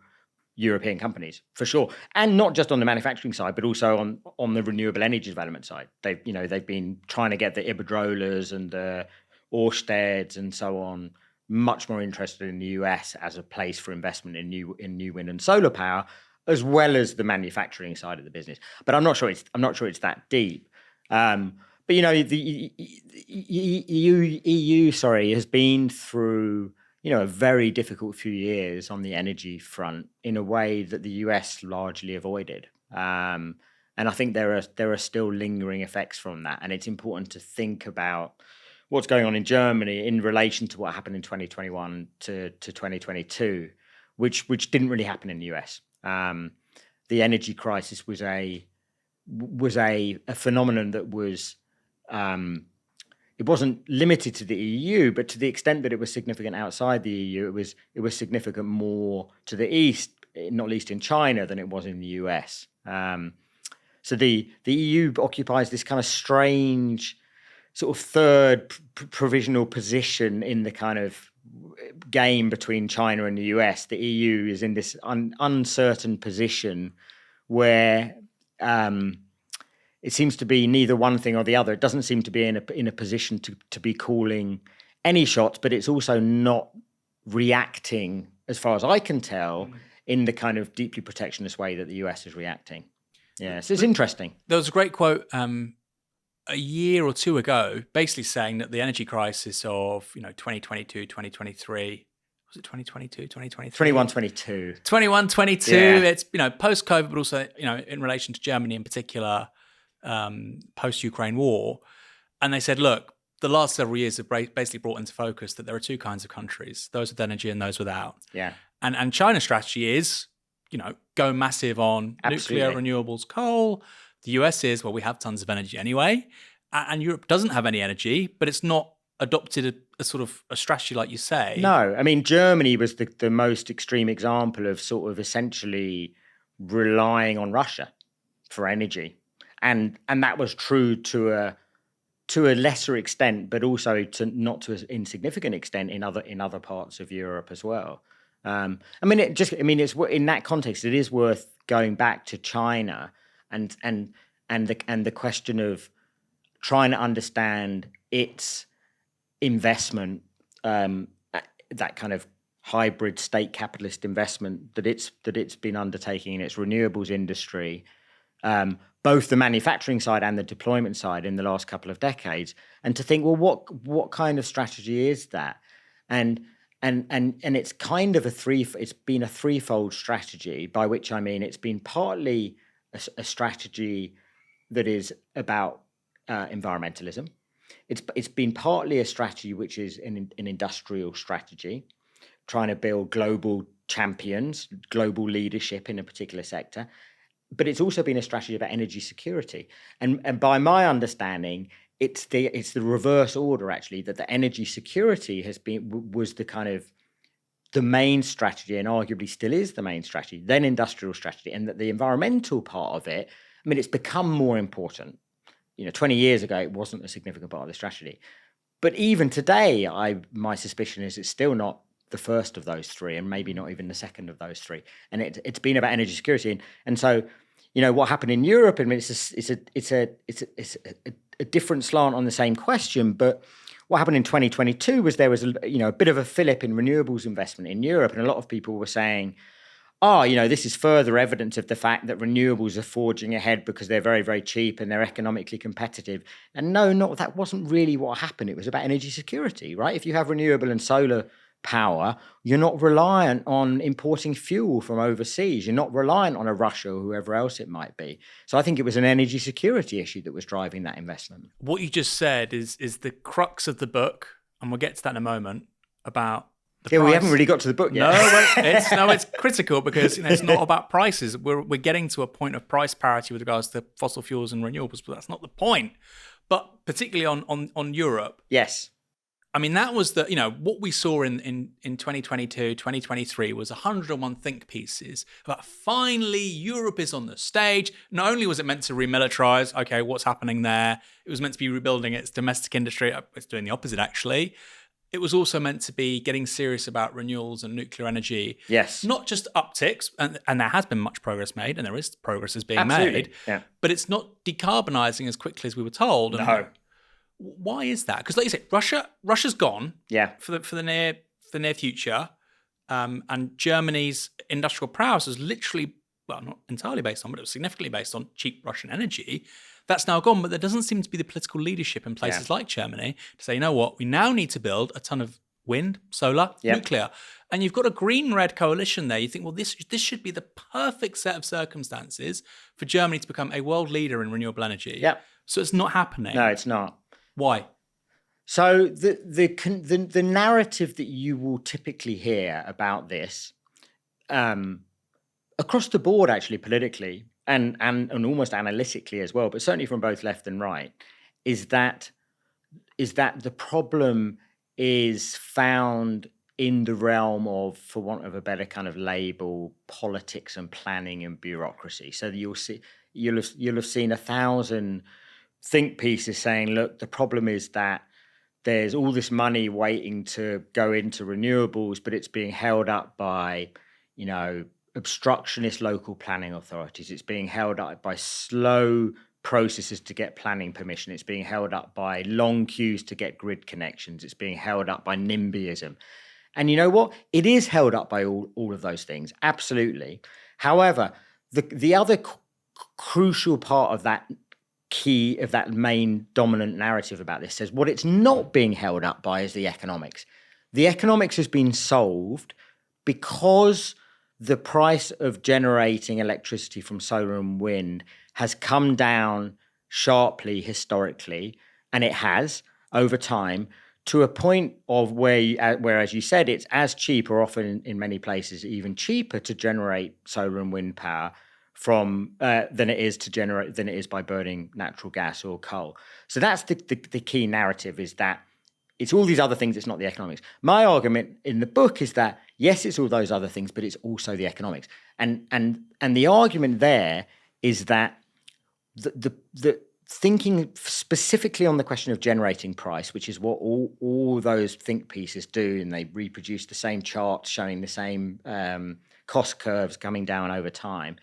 European companies, for sure, and not just on the manufacturing side, but also on the renewable energy development side. They've been trying to get the Iberdrolas and the Ørsteds and so on much more interested in the US as a place for investment in new wind and solar power, as well as the manufacturing side of the business. But I'm not sure it's that deep. But the EU has been through a very difficult few years on the energy front in a way that the US largely avoided. And I think there are still lingering effects from that. And it's important to think about what's going on in Germany in relation to what happened in 2021 to 2022, which didn't really happen in the US. The energy crisis was a phenomenon that was it wasn't limited to the EU, but to the extent that it was significant outside the EU, it was significant more to the east, not least in China, than it was in the US. So the EU occupies this kind of strange sort of third provisional position in the kind of game between China and the US. The EU is in this uncertain position where it seems to be neither one thing or the other. It doesn't seem to be in a position to be calling any shots, but it's also not reacting, as far as I can tell, in the kind of deeply protectionist way that the US is reacting. Yeah, so it's interesting. There was a great quote a year or two ago, basically saying that the energy crisis of 2022, 2023. Was it 2022, 2023? 21, 22. 21, 22. Yeah. It's, post-COVID, but also, in relation to Germany in particular, post-Ukraine war. And they said, look, the last several years have basically brought into focus that there are two kinds of countries, those with energy and those without. Yeah. And China's strategy is, go massive on Absolutely. nuclear, renewables, coal. The US is, well, we have tons of energy anyway. And Europe doesn't have any energy, but it's not adopted a sort of a strategy like you say. No, I mean, Germany was the most extreme example of sort of essentially relying on Russia for energy. And that was true to a lesser extent, but also not to an insignificant extent in other parts of Europe as well. It's in that context, it is worth going back to China and the question of trying to understand its investment, that kind of hybrid state capitalist investment that it's been undertaking in its renewables industry, both the manufacturing side and the deployment side in the last couple of decades, and to think, well, what kind of strategy is that? And it's kind of it's been a threefold strategy, by which I mean it's been partly a strategy that is about environmentalism. It's been partly a strategy which is an industrial strategy, trying to build global champions, global leadership in a particular sector. But it's also been a strategy about energy security. And by my understanding, it's the reverse order, actually, that the energy security was the kind of the main strategy, and arguably still is the main strategy, then industrial strategy, and that the environmental part of it, it's become more important. 20 years ago, it wasn't a significant part of the strategy. But even today, my suspicion is it's still not the first of those three, and maybe not even the second of those three. And it's been about energy security. And so, what happened in Europe, it's a different slant on the same question. But what happened in 2022 was there was a bit of a fillip in renewables investment in Europe, and a lot of people were saying, this is further evidence of the fact that renewables are forging ahead because they're very, very cheap and they're economically competitive. And no, that wasn't really what happened. It was about energy security, right? If you have renewable and solar power, you're not reliant on importing fuel from overseas. You're not reliant on a Russia or whoever else it might be. So I think it was an energy security issue that was driving that investment. What you just said is the crux of the book, and we'll get to that in a moment, about the price. We haven't really got to the book yet. It's critical because it's not about prices. We're getting to a point of price parity with regards to fossil fuels and renewables, but that's not the point. But particularly on Europe. Yes. That was what we saw in 2022, 2023 was 101 think pieces about finally Europe is on the stage. Not only was it meant to remilitarize, okay, what's happening there? It was meant to be rebuilding its domestic industry. It's doing the opposite, actually. It was also meant to be getting serious about renewals and nuclear energy. Yes. Not just upticks, and there has been much progress made, and there is progress is being Absolutely. made. Yeah. But it's not decarbonizing as quickly as we were told. No. Why is that? Because like you said, Russia's gone. Yeah. For the near the near future, and Germany's industrial prowess is literally, well, not entirely based on, but it was significantly based on cheap Russian energy. That's now gone, but there doesn't seem to be the political leadership in places like Germany to say, you know what, we now need to build a ton of wind, solar, nuclear. And you've got a green-red coalition there. You think, well, this should be the perfect set of circumstances for Germany to become a world leader in renewable energy. Yep. So it's not happening. No, it's not. Why? So the narrative that you will typically hear about this, across the board, actually politically and almost analytically as well, but certainly from both left and right, is that the problem is found in the realm of, for want of a better kind of label, politics and planning and bureaucracy. So you'll have seen 1,000 think pieces saying, look, the problem is that there's all this money waiting to go into renewables, but it's being held up by, obstructionist local planning authorities. It's being held up by slow processes to get planning permission. It's being held up by long queues to get grid connections. It's being held up by NIMBYism. And you know what? It is held up by all of those things, absolutely. However, the other crucial part of that main dominant narrative about this says what it's not being held up by is the economics. The economics has been solved because the price of generating electricity from solar and wind has come down sharply historically, and it has over time, to a point of where, as you said, it's as cheap, or often in many places even cheaper, to generate solar and wind power from than it is by burning natural gas or coal. So that's the key narrative, is that it's all these other things, it's not the economics. My argument in the book is that yes, it's all those other things, but it's also the economics. And the argument there is that the thinking specifically on the question of generating price, which is what all those think pieces do, and they reproduce the same charts showing the same cost curves coming down over time,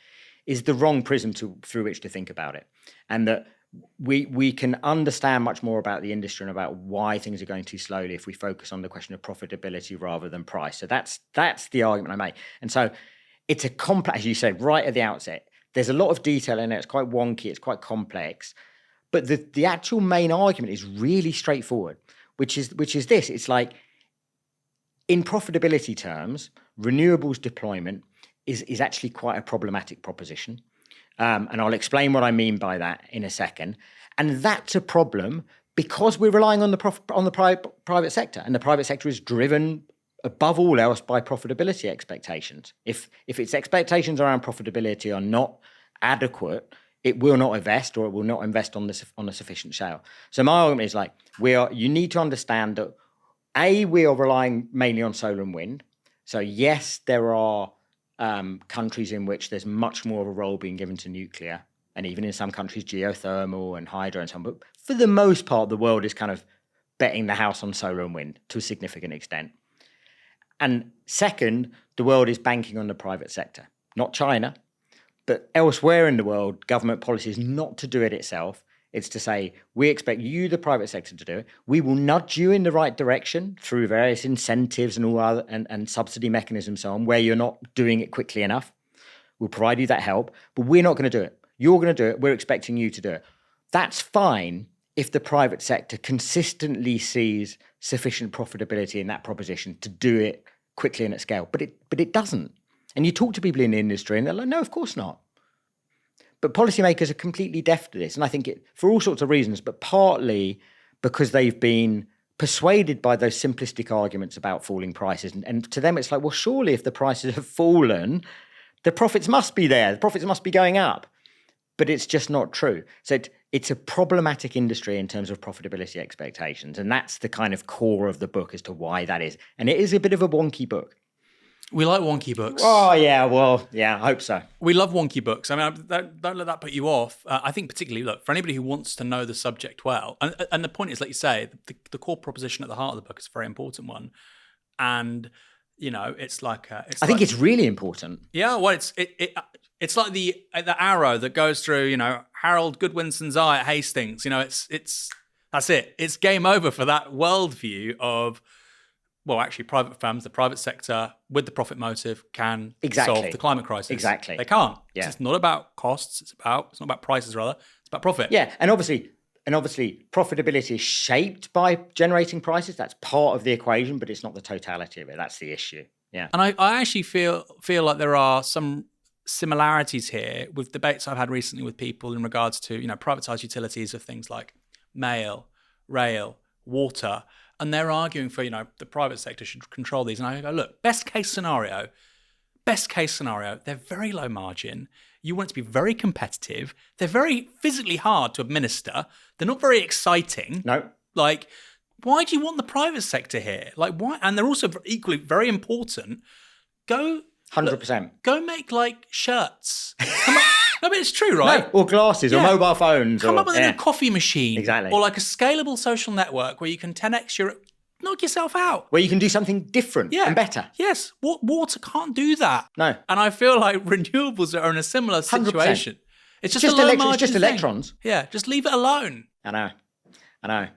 is the wrong prism through which to think about it. And that we can understand much more about the industry and about why things are going too slowly if we focus on the question of profitability rather than price. So that's the argument I make. And so it's a complex, as you said right at the outset, there's a lot of detail in it. It's quite wonky. It's quite complex. But the actual main argument is really straightforward, which is this. It's like, in profitability terms, renewables deployment is actually quite a problematic proposition. And I'll explain what I mean by that in a second. And that's a problem because we're relying on the private sector, and the private sector is driven above all else by profitability expectations. If its expectations around profitability are not adequate, it will not invest, or it will not invest on a sufficient scale. So my argument is like, you need to understand that we are relying mainly on solar and wind. So yes, there are countries in which there's much more of a role being given to nuclear, and even in some countries geothermal and hydro and so on. But for the most part, the world is kind of betting the house on solar and wind to a significant extent. And second, the world is banking on the private sector, not China, but elsewhere in the world, government policy is not to do it itself. It's to say, we expect you, the private sector, to do it. We will nudge you in the right direction through various incentives and all other and subsidy mechanisms, so on, where you're not doing it quickly enough. We'll provide you that help, but we're not going to do it. You're going to do it. We're expecting you to do it. That's fine if the private sector consistently sees sufficient profitability in that proposition to do it quickly and at scale. But it doesn't. And you talk to people in the industry and they're like, no, of course not. But policymakers are completely deaf to this. And I think for all sorts of reasons, but partly because they've been persuaded by those simplistic arguments about falling prices. And to them, it's like, well, surely if the prices have fallen, the profits must be there. The profits must be going up. But it's just not true. So it's a problematic industry in terms of profitability expectations. And that's the kind of core of the book as to why that is. And it is a bit of a wonky book. We like wonky books. Oh, yeah. Well, yeah, I hope so. We love wonky books. I mean, don't let that put you off. I think particularly, look, for anybody who wants to know the subject well, and the point is, like you say, the core proposition at the heart of the book is a very important one. And, it's like... I think it's really important. Yeah, well, it's like the arrow that goes through, Harold Godwinson's eye at Hastings. That's it. It's game over for that worldview of well, actually, private firms, the private sector, with the profit motive, can Exactly. solve the climate crisis. Exactly. They can't. Yeah. It's not about costs. It's not about prices, rather. It's about profit. Yeah, and obviously, profitability is shaped by generating prices. That's part of the equation, but it's not the totality of it. That's the issue. Yeah. And I actually feel like there are some similarities here with debates I've had recently with people in regards to, privatized utilities of things like mail, rail, water, and they're arguing for, the private sector should control these. And I go, look, best case scenario, they're very low margin. You want it to be very competitive. They're very physically hard to administer. They're not very exciting. No. Like, why do you want the private sector here? Like, why? And they're also equally very important. Go 100%. Go make like shirts. No, but it's true, right? No, or glasses, or mobile phones. Come up with a new coffee machine. Exactly. Or like a scalable social network where you can 10x your... Knock yourself out. Where you can do something different and better. Yes. Water can't do that. No. And I feel like renewables are in a similar situation. 100%. It's just a low margin It's just thing. electrons. Yeah, just leave it alone. I know.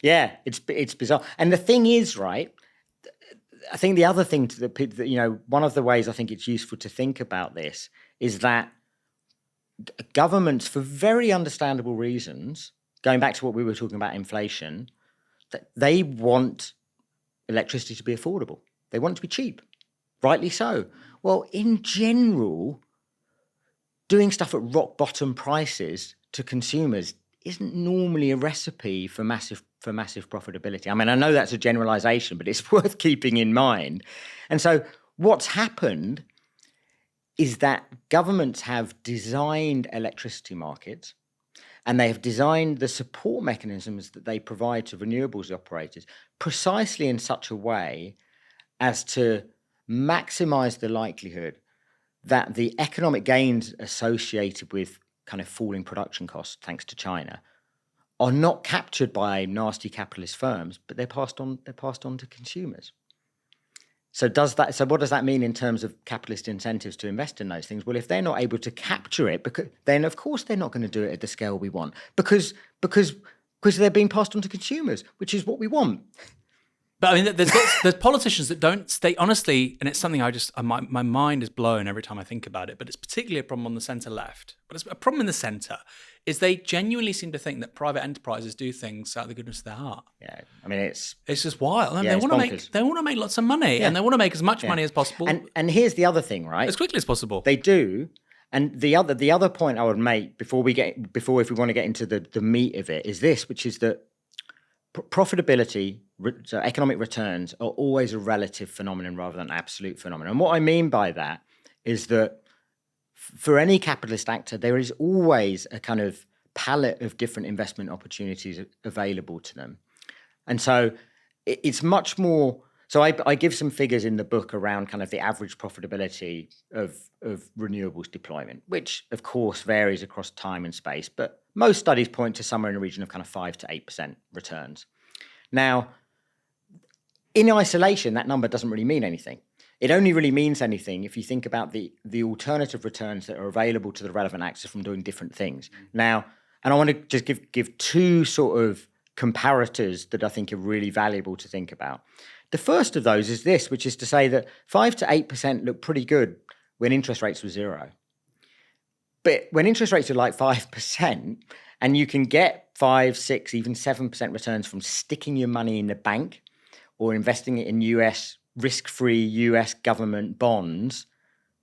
Yeah, it's bizarre. And the thing is, right, I think the other thing one of the ways I think it's useful to think about this is that governments, for very understandable reasons, going back to what we were talking about inflation, that they want electricity to be affordable. They want it to be cheap, rightly so. Well, in general, doing stuff at rock bottom prices to consumers isn't normally a recipe for massive profitability. I mean, I know that's a generalization, but it's worth keeping in mind. And so what's happened is that governments have designed electricity markets, and they have designed the support mechanisms that they provide to renewables operators precisely in such a way as to maximize the likelihood that the economic gains associated with kind of falling production costs, thanks to China, are not captured by nasty capitalist firms, but they're passed on to consumers. So what does that mean in terms of capitalist incentives to invest in those things? Well, if they're not able to capture it, then of course they're not going to do it at the scale we want, because they're being passed on to consumers, which is what we want. But I mean, there's politicians that don't stay, honestly, and it's something my mind is blown every time I think about it, but it's particularly a problem on the centre left. But it's a problem in the centre is they genuinely seem to think that private enterprises do things out of the goodness of their heart. Yeah, I mean, it's just wild. Yeah, they want to make lots of money, and they want to make as much money as possible. And here's the other thing, right? As quickly as possible. They do. And the other point I would make if we want to get into the meat of it is this, which is that profitability, so economic returns, are always a relative phenomenon rather than an absolute phenomenon. And what I mean by that is that for any capitalist actor, there is always a kind of palette of different investment opportunities available to them. And so it's much more... So I give some figures in the book around kind of the average profitability of renewables deployment, which of course varies across time and space, but most studies point to somewhere in the region of kind of 5 to 8% returns. Now, in isolation, that number doesn't really mean anything. It only really means anything if you think about the alternative returns that are available to the relevant actors from doing different things. Now, and I want to just give two sort of comparators that I think are really valuable to think about. The first of those is this, which is to say that 5 to 8% look pretty good when interest rates were zero. But when interest rates are like 5%, and you can get 5, 6, even 7% returns from sticking your money in the bank or investing it in risk-free US government bonds,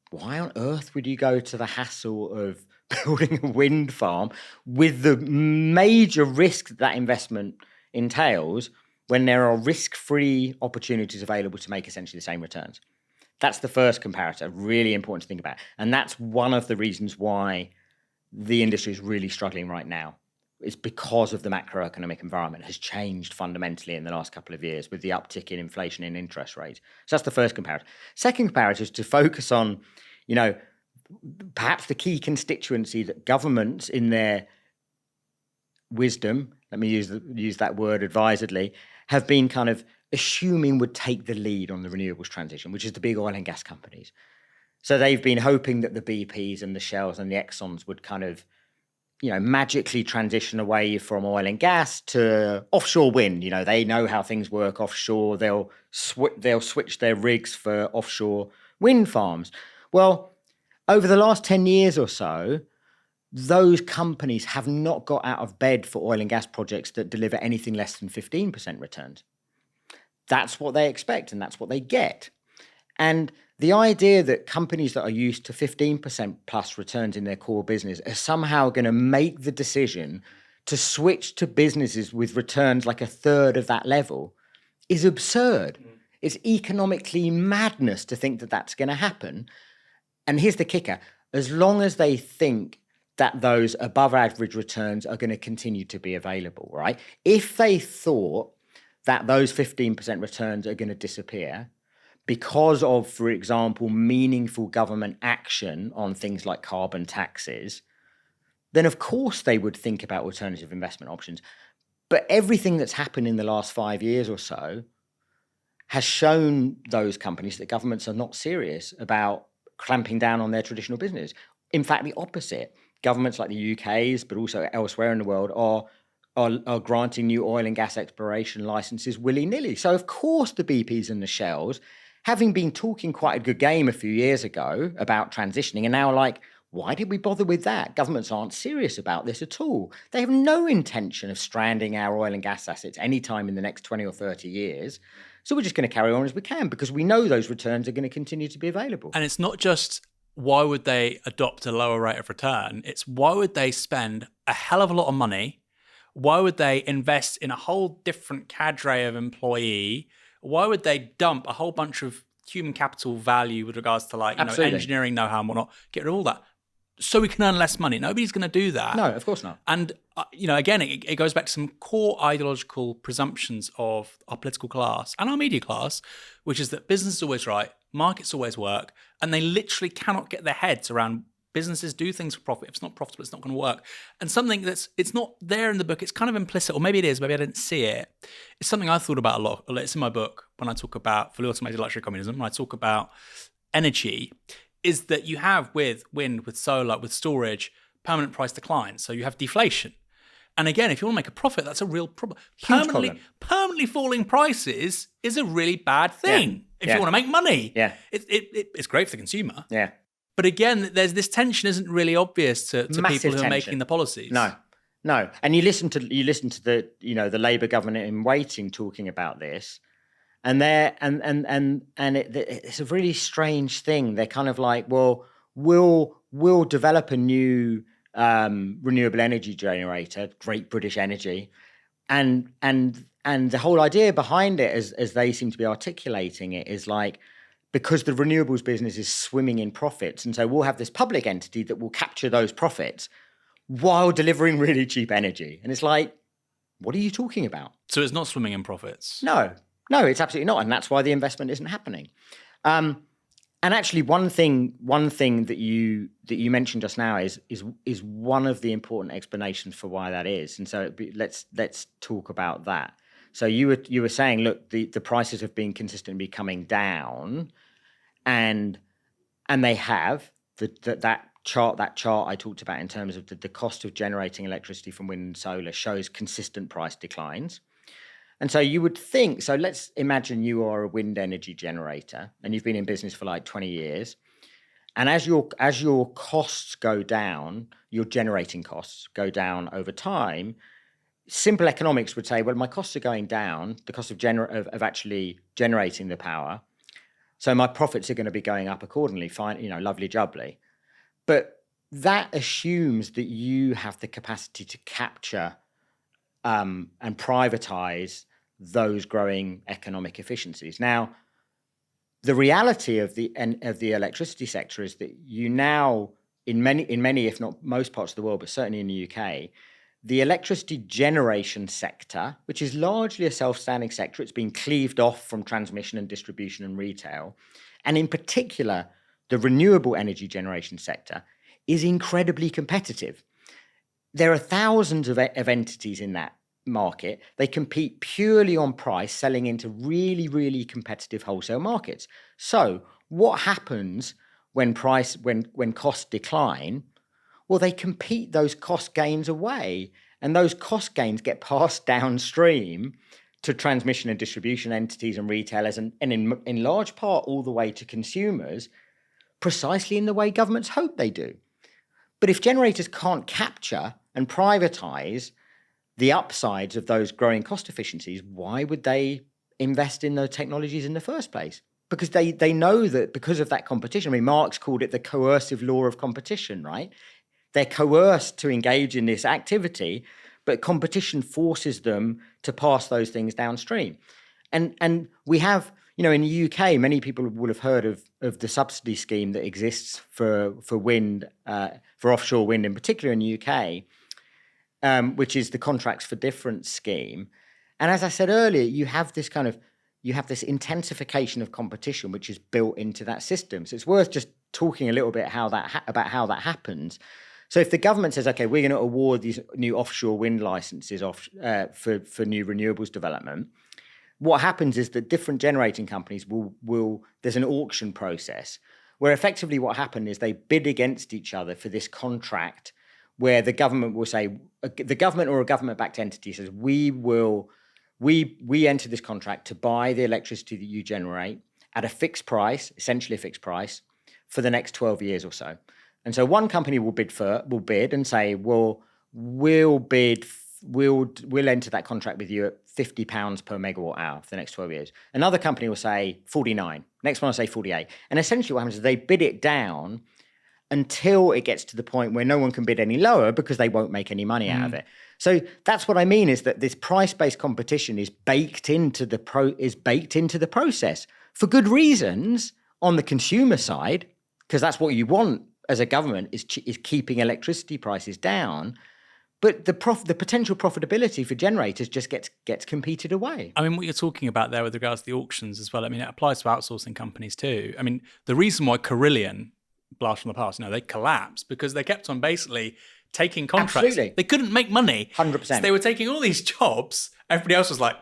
why on earth would you go to the hassle of building a wind farm with the major risk that investment entails when there are risk-free opportunities available to make essentially the same returns? That's the first comparator, really important to think about. And that's one of the reasons why the industry is really struggling right now. It's because of the macroeconomic environment has changed fundamentally in the last couple of years with the uptick in inflation and interest rates. So that's the first comparator. Second comparator is to focus on, perhaps the key constituency that governments in their wisdom, let me use that word advisedly, have been kind of assuming would take the lead on the renewables transition, which is the big oil and gas companies. So they've been hoping that the BPs and the Shells and the Exxons would kind of, magically transition away from oil and gas to offshore wind. They know how things work offshore. They'll switch their rigs for offshore wind farms. Well, over the last 10 years or so, those companies have not got out of bed for oil and gas projects that deliver anything less than 15% returns. That's what they expect, and that's what they get. And the idea that companies that are used to 15% plus returns in their core business are somehow going to make the decision to switch to businesses with returns like a third of that level is absurd. It's economically madness to think that that's going to happen. And here's the kicker. As long as they think that those above average returns are going to continue to be available, right? If they thought that those 15% returns are going to disappear because of, for example, meaningful government action on things like carbon taxes, then of course they would think about alternative investment options. But everything that's happened in the last 5 years or so has shown those companies that governments are not serious about clamping down on their traditional business. In fact, the opposite. Governments like the UK's, but also elsewhere in the world, are granting new oil and gas exploration licenses willy-nilly. So of course the BPs and the Shells, having been talking quite a good game a few years ago about transitioning, and now like, why did we bother with that? Governments aren't serious about this at all. They have no intention of stranding our oil and gas assets anytime in the next 20 or 30 years. So we're just going to carry on as we can because we know those returns are going to continue to be available. And it's not just why would they adopt a lower rate of return? It's why would they spend a hell of a lot of money? Why would they invest in a whole different cadre of employee? Why would they dump a whole bunch of human capital value with regards to engineering know-how and whatnot, get rid of all that so we can earn less money? Nobody's going to do that. No, of course not. And, again, it goes back to some core ideological presumptions of our political class and our media class, which is that business is always right, markets always work, and they literally cannot get their heads around businesses do things for profit. If it's not profitable, it's not going to work. And something it's not there in the book, it's kind of implicit, or maybe it is, maybe I didn't see it. It's something I thought about a lot. It's in my book when I talk about fully automated luxury communism, when I talk about energy, is that you have with wind, with solar, with storage, permanent price decline. So you have deflation. And again, if you want to make a profit, that's a real problem. Permanently falling prices is a really bad thing if you want to make money. Yeah. It's great for the consumer. Yeah. But again, there's this tension isn't really obvious to people who are making the policies. No. And you listen to the the Labour government in waiting talking about this, and it's a really strange thing. They're kind of like, well, we'll develop a new renewable energy generator, Great British Energy, and the whole idea behind it, as they seem to be articulating it, is like, because the renewables business is swimming in profits, and so we'll have this public entity that will capture those profits while delivering really cheap energy. And it's like, what are you talking about? So it's not swimming in profits? No, it's absolutely not, and that's why the investment isn't happening. And actually, one thing that you mentioned just now is one of the important explanations for why that is. And so let's talk about that. So you were saying, look, the prices have been consistently coming down, and they have. That chart I talked about in terms of the cost of generating electricity from wind and solar shows consistent price declines. And so you would think, so let's imagine you are a wind energy generator and you've been in business for like 20 years. And as your costs go down, your generating costs go down over time, simple economics would say, well, my costs are going down, the cost of actually generating the power, so my profits are going to be going up accordingly. Fine, lovely jubbly. But that assumes that you have the capacity to capture and privatize those growing economic efficiencies. Now, the reality of the electricity sector is that you now, in many, if not most parts of the world, but certainly in the UK, the electricity generation sector, which is largely a self-standing sector, it's been cleaved off from transmission and distribution and retail, and in particular, the renewable energy generation sector is incredibly competitive. There are thousands of entities in that market. They compete purely on price, selling into really, really competitive wholesale markets. So what happens when costs decline? well, they compete those cost gains away. And those cost gains get passed downstream to transmission and distribution entities and retailers, and in large part all the way to consumers, precisely in the way governments hope they do. But if generators can't capture and privatize the upsides of those growing cost efficiencies, why would they invest in those technologies in the first place? Because they know that because of that competition, I mean, Marx called it the coercive law of competition, right? They're coerced to engage in this activity, but competition forces them to pass those things downstream. And we have, in the UK, many people will have heard of the subsidy scheme that exists for wind, for offshore wind in particular in the UK, which is the Contracts for Difference scheme. And as I said earlier, you have this intensification of competition, which is built into that system. So it's worth just talking a little bit about how that happens. So if the government says, okay, we're going to award these new offshore wind licenses for new renewables development, what happens is that different generating companies will there's an auction process where effectively what happened is they bid against each other for this contract, where the government will say, the government or a government-backed entity says, we enter this contract to buy the electricity that you generate at a fixed price, essentially a fixed price, for the next 12 years or so. And so one company will bid and say, well, we'll enter that contract with you at £50 per megawatt hour for the next 12 years. Another company will say 49. Next one will say 48. And essentially what happens is they bid it down until it gets to the point where no one can bid any lower because they won't make any money out of it. So that's what I mean, is that this price-based competition is baked into the process for good reasons on the consumer side, because that's what you want as a government is keeping electricity prices down. But the potential profitability for generators just gets competed away. I mean, what you're talking about there with regards to the auctions as well, I mean, it applies to outsourcing companies too. I mean, the reason why Carillion, blast from the past, they collapsed because they kept on basically taking contracts. Absolutely. They couldn't make money. 100%. So they were taking all these jobs. Everybody else was like,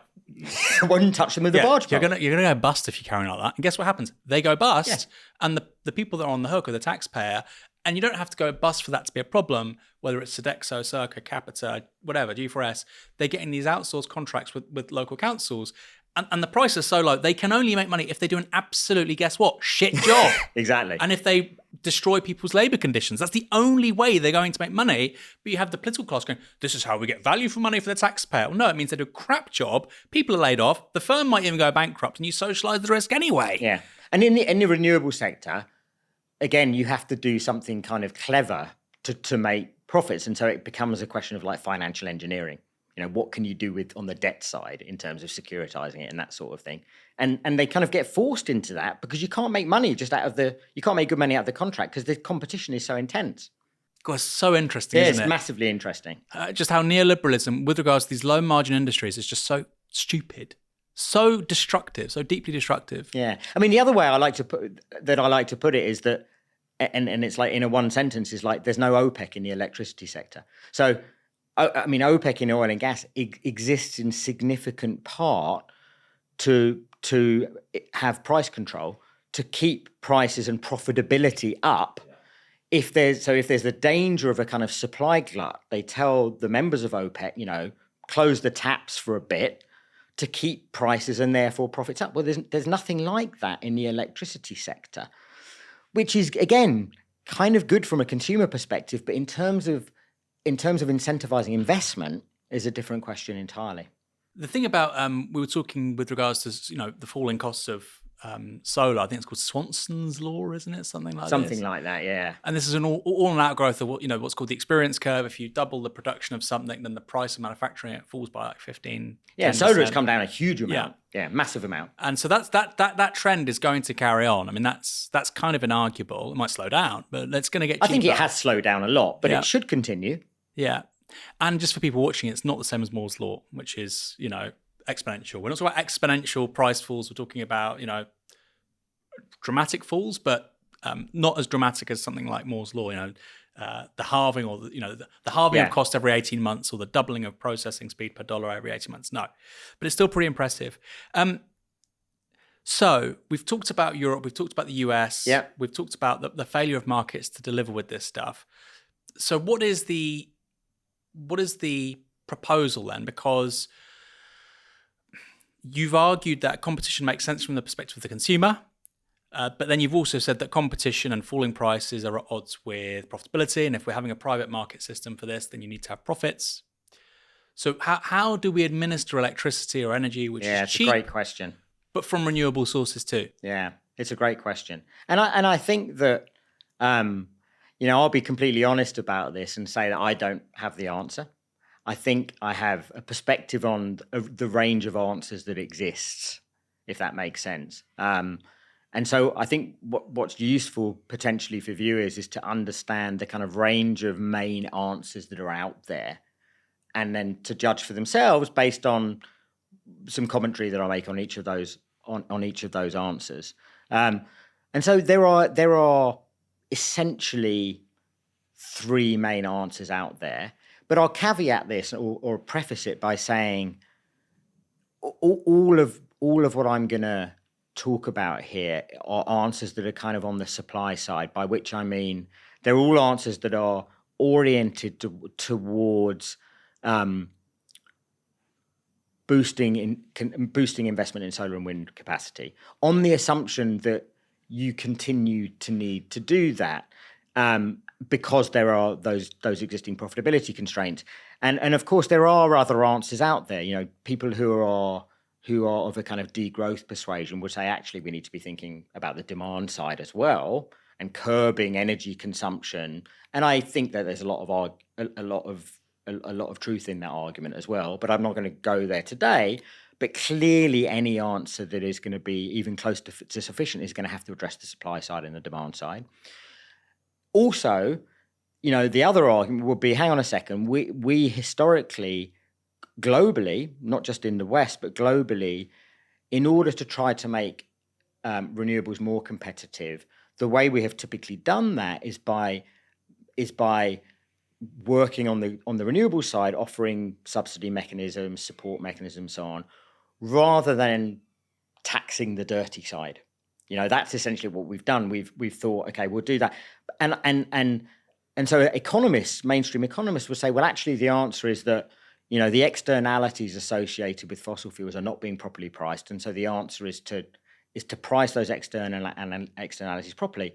wouldn't touch them with a barge pole. You're gonna go bust if you carry on like that. And guess what happens? They go bust, and the people that are on the hook are the taxpayer. And you don't have to go bust for that to be a problem, whether it's Sodexo, Circa, Capita, whatever, G4S. They're getting these outsourced contracts with local councils. And the price is so low, they can only make money if they do an absolutely, guess what, shit job. Exactly. And if they destroy people's labour conditions, that's the only way they're going to make money. But you have the political class going, this is how we get value for money for the taxpayer. Well, no, it means they do a crap job. People are laid off. The firm might even go bankrupt, and you socialise the risk anyway. Yeah. And in the renewable sector, again, you have to do something kind of clever to make profits. And so it becomes a question of like financial engineering. What can you do on the debt side in terms of securitizing it and that sort of thing? And they kind of get forced into that because you can't make money you can't make good money out of the contract because the competition is so intense. God, it's so interesting, isn't it? It's massively interesting. Just how neoliberalism, with regards to these low margin industries, is just so stupid, so destructive, so deeply destructive. Yeah. I mean, the other way I like to put it is that, and it's like in a one sentence, is like there's no OPEC in the electricity sector. So, I mean, OPEC in oil and gas exists in significant part to have price control, to keep prices and profitability up. Yeah. If there's the danger of a kind of supply glut, they tell the members of OPEC, close the taps for a bit to keep prices and therefore profits up. Well, there's nothing like that in the electricity sector, which is, again, kind of good from a consumer perspective, but in terms of incentivizing investment is a different question entirely. The thing about, we were talking with regards to, the falling costs of solar. I think it's called Swanson's law, isn't it? Something like that, yeah. And this is all an outgrowth of what's called the experience curve. If you double the production of something, then the price of manufacturing it falls by like 15%. Yeah, solar has come down a huge amount. Yeah, massive amount. And so that trend is going to carry on. I mean, that's kind of inarguable. It might slow down, but it's going to get cheaper. I think it has slowed down a lot, but it should continue. Yeah. And just for people watching, it's not the same as Moore's law, which is, exponential. We're not talking about exponential price falls. We're talking about, dramatic falls, but not as dramatic as something like Moore's law, the halving or, the halving of cost every 18 months or the doubling of processing speed per dollar every 18 months. No, but it's still pretty impressive. So we've talked about Europe, we've talked about the US, we've talked about the failure of markets to deliver with this stuff. So what is the proposal then? Because you've argued that competition makes sense from the perspective of the consumer, but then you've also said that competition and falling prices are at odds with profitability. And if we're having a private market system for this, then you need to have profits. So how do we administer electricity or energy, which is cheap? It's a great question. But from renewable sources too? Yeah, it's a great question. And I think that, I'll be completely honest about this and say that I don't have the answer. I think I have a perspective on the range of answers that exists, if that makes sense. And so I think what's useful potentially for viewers is to understand the kind of range of main answers that are out there, and then to judge for themselves based on some commentary that I make on each of those answers. And so there are essentially three main answers out there. But I'll caveat this or preface it by saying all of what I'm going to talk about here are answers that are kind of on the supply side, by which I mean they're all answers that are oriented towards boosting investment in solar and wind capacity, on the assumption that you continue to need to do that. Because there are those existing profitability constraints, and of course there are other answers out there. People who are of a kind of degrowth persuasion would say actually we need to be thinking about the demand side as well and curbing energy consumption. And I think that there's a lot of truth in that argument as well. But I'm not going to go there today. But clearly, any answer that is going to be even close to sufficient is going to have to address the supply side and the demand side. Also, the other argument would be, hang on a second, we historically, globally, not just in the West, but globally, in order to try to make renewables more competitive, the way we have typically done that is by working on the renewable side, offering subsidy mechanisms, support mechanisms, so on, rather than taxing the dirty side. That's essentially what we've done. We've thought, okay, we'll do that. And so mainstream economists will say, well, actually the answer is that, the externalities associated with fossil fuels are not being properly priced. And so the answer is to price those externalities properly.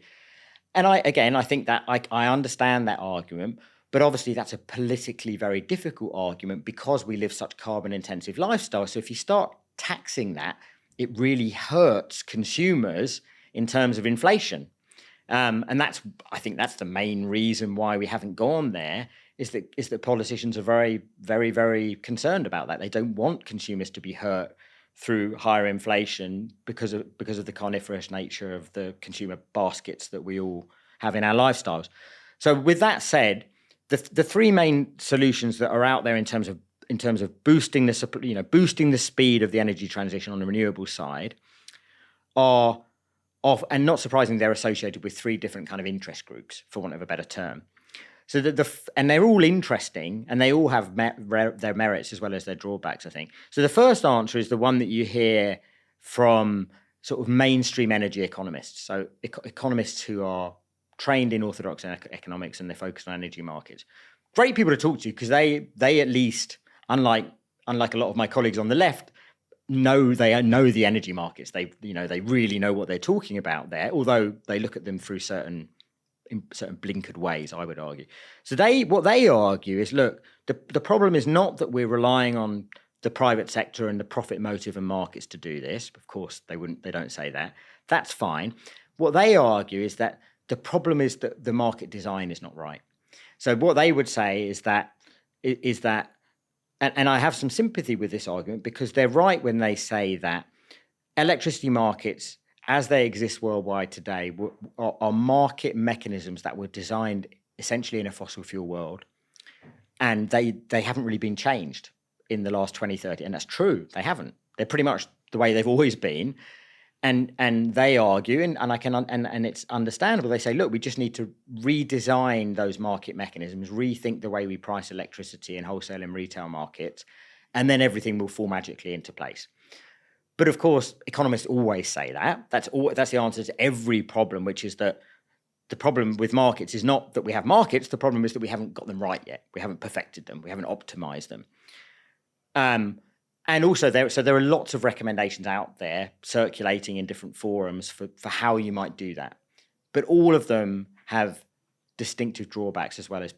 And I think that I understand that argument, but obviously that's a politically very difficult argument because we live such carbon intensive lifestyles. So if you start taxing that, it really hurts consumers in terms of inflation. And I think that's the main reason why we haven't gone there, is that politicians are very, very, very concerned about that. They don't want consumers to be hurt through higher inflation because of the carnivorous nature of the consumer baskets that we all have in our lifestyles. So with that said, the three main solutions that are out there in terms of boosting the speed of the energy transition on the renewable side are and not surprisingly, they're associated with three different kind of interest groups, for want of a better term. So and they're all interesting, and they all have their merits as well as their drawbacks, I think. So the first answer is the one that you hear from sort of mainstream energy economists. So economists who are trained in orthodox economics and they're focused on energy markets. Great people to talk to because they at least, unlike a lot of my colleagues on the left, know the energy markets. They really know what they're talking about there, although they look at them through certain blinkered ways, I would argue. So what they argue is, look, the problem is not that we're relying on the private sector and the profit motive and markets to do this. Of course, they don't say that. That's fine. What they argue is that the problem is that the market design is not right. So what they would say is that, and I have some sympathy with this argument because they're right when they say that electricity markets, as they exist worldwide today, are market mechanisms that were designed essentially in a fossil fuel world, and they haven't really been changed in the last 20, 30, and that's true, they haven't. They're pretty much the way they've always been. And they argue, and it's understandable. They say, look, we just need to redesign those market mechanisms, rethink the way we price electricity in wholesale and retail markets, and then everything will fall magically into place. But of course, economists always say that. That's the answer to every problem, which is that the problem with markets is not that we have markets. The problem is that we haven't got them right yet. We haven't perfected them. We haven't optimized them. And also, there are lots of recommendations out there circulating in different forums for how you might do that. But all of them have distinctive drawbacks as well as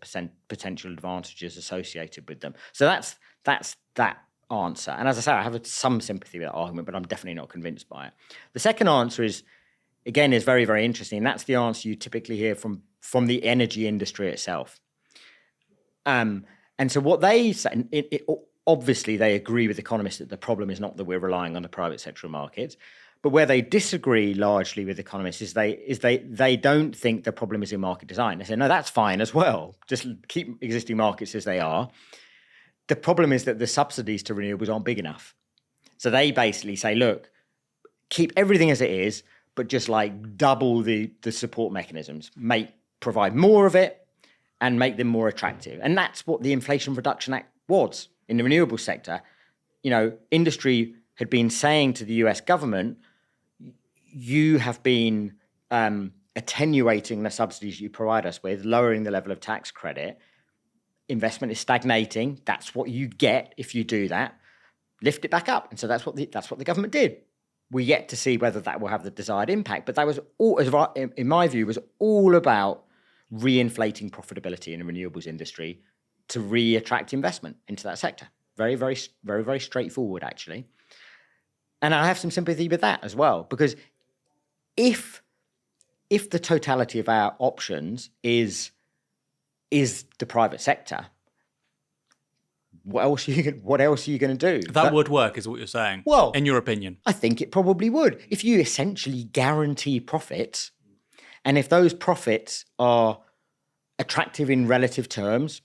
potential advantages associated with them. So that's that answer. And as I say, I have some sympathy with that argument, but I'm definitely not convinced by it. The second answer is very, very interesting. And that's the answer you typically hear from the energy industry itself. And so what they say, obviously, they agree with economists that the problem is not that we're relying on the private sector markets, but where they disagree largely with economists is they don't think the problem is in market design. They say, no, that's fine as well. Just keep existing markets as they are. The problem is that the subsidies to renewables aren't big enough. So they basically say, look, keep everything as it is, but just like double the support mechanisms, provide more of it and make them more attractive. And that's what the Inflation Reduction Act was. In the renewable sector, industry had been saying to the US government, you have been attenuating the subsidies you provide us with, lowering the level of tax credit. Investment is stagnating. That's what you get if you do that. Lift it back up. And so that's what the government did. We're yet to see whether that will have the desired impact. But that was all, in my view, was all about reinflating profitability in the renewables industry to re-attract investment into that sector. Very, very, very, very straightforward, actually. And I have some sympathy with that as well, because if the totality of our options is the private sector, what else are you going to do? That would work, is what you're saying. Well, in your opinion, I think it probably would. If you essentially guarantee profits, and if those profits are attractive in relative terms,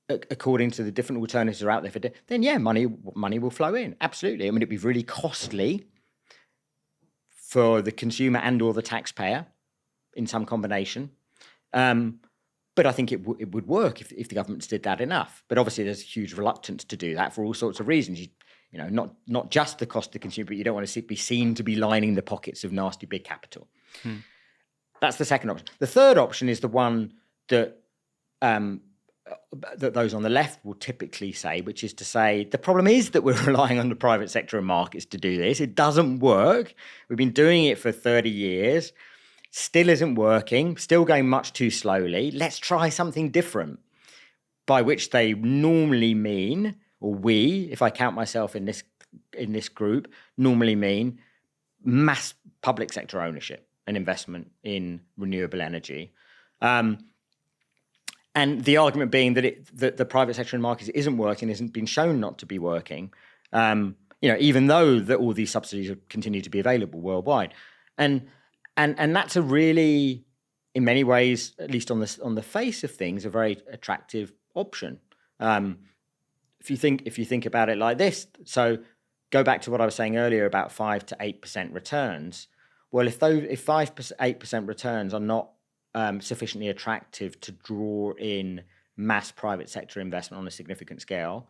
according to the different alternatives that are out there, then yeah, money will flow in. Absolutely. I mean, it'd be really costly for the consumer and or the taxpayer in some combination. But I think it would work if the governments did that enough. But obviously there's huge reluctance to do that for all sorts of reasons. Not just the cost to the consumer, but you don't want to be seen to be lining the pockets of nasty big capital. That's the second option. The third option is the one that those on the left will typically say, which is to say, the problem is that we're relying on the private sector and markets to do this. It doesn't work. We've been doing it for 30 years. Still isn't working, still going much too slowly. Let's try something different. By which they normally mean, or we, if I count myself in this group, normally mean mass public sector ownership and investment in renewable energy. And the argument being that the private sector and markets isn't working, isn't been shown not to be working, even though that all these subsidies continue to be available worldwide. And that's a really, in many ways, at least on the face of things, a very attractive option. If you think about it like this, so go back to what I was saying earlier about 5 to 8% returns. Well, if 8% returns are not sufficiently attractive to draw in mass private sector investment on a significant scale,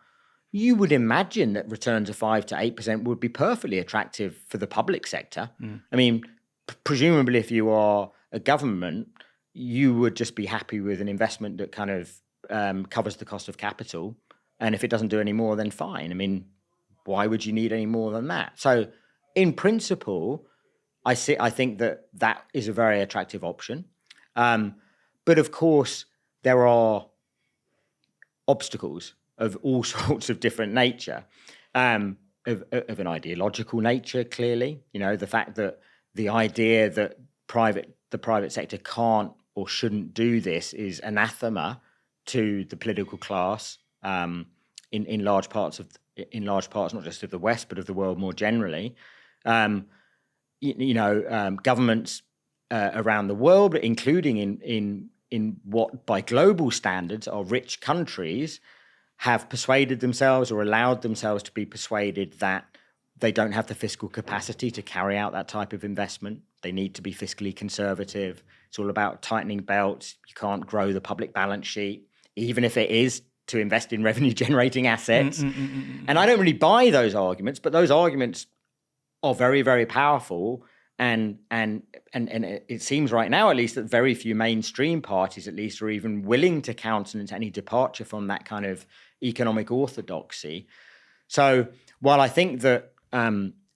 you would imagine that returns of 5 to 8% would be perfectly attractive for the public sector. I mean, presumably if you are a government, you would just be happy with an investment that kind of covers the cost of capital. And if it doesn't do any more, then fine. I mean, why would you need any more than that? So in principle, I think that is a very attractive option. But of course, there are obstacles of all sorts of different nature, of an ideological nature, clearly. The fact that the idea that the private sector can't or shouldn't do this is anathema to the political class in large parts, not just of the West, but of the world more generally. Governments around the world, including in what by global standards are rich countries, have persuaded themselves or allowed themselves to be persuaded that they don't have the fiscal capacity to carry out that type of investment. They need to be fiscally conservative. It's all about tightening belts. You can't grow the public balance sheet, even if it is to invest in revenue-generating assets. And I don't really buy those arguments, but those arguments are very, very powerful And it seems right now, at least, that very few mainstream parties, at least, are even willing to countenance any departure from that kind of economic orthodoxy. So while I think that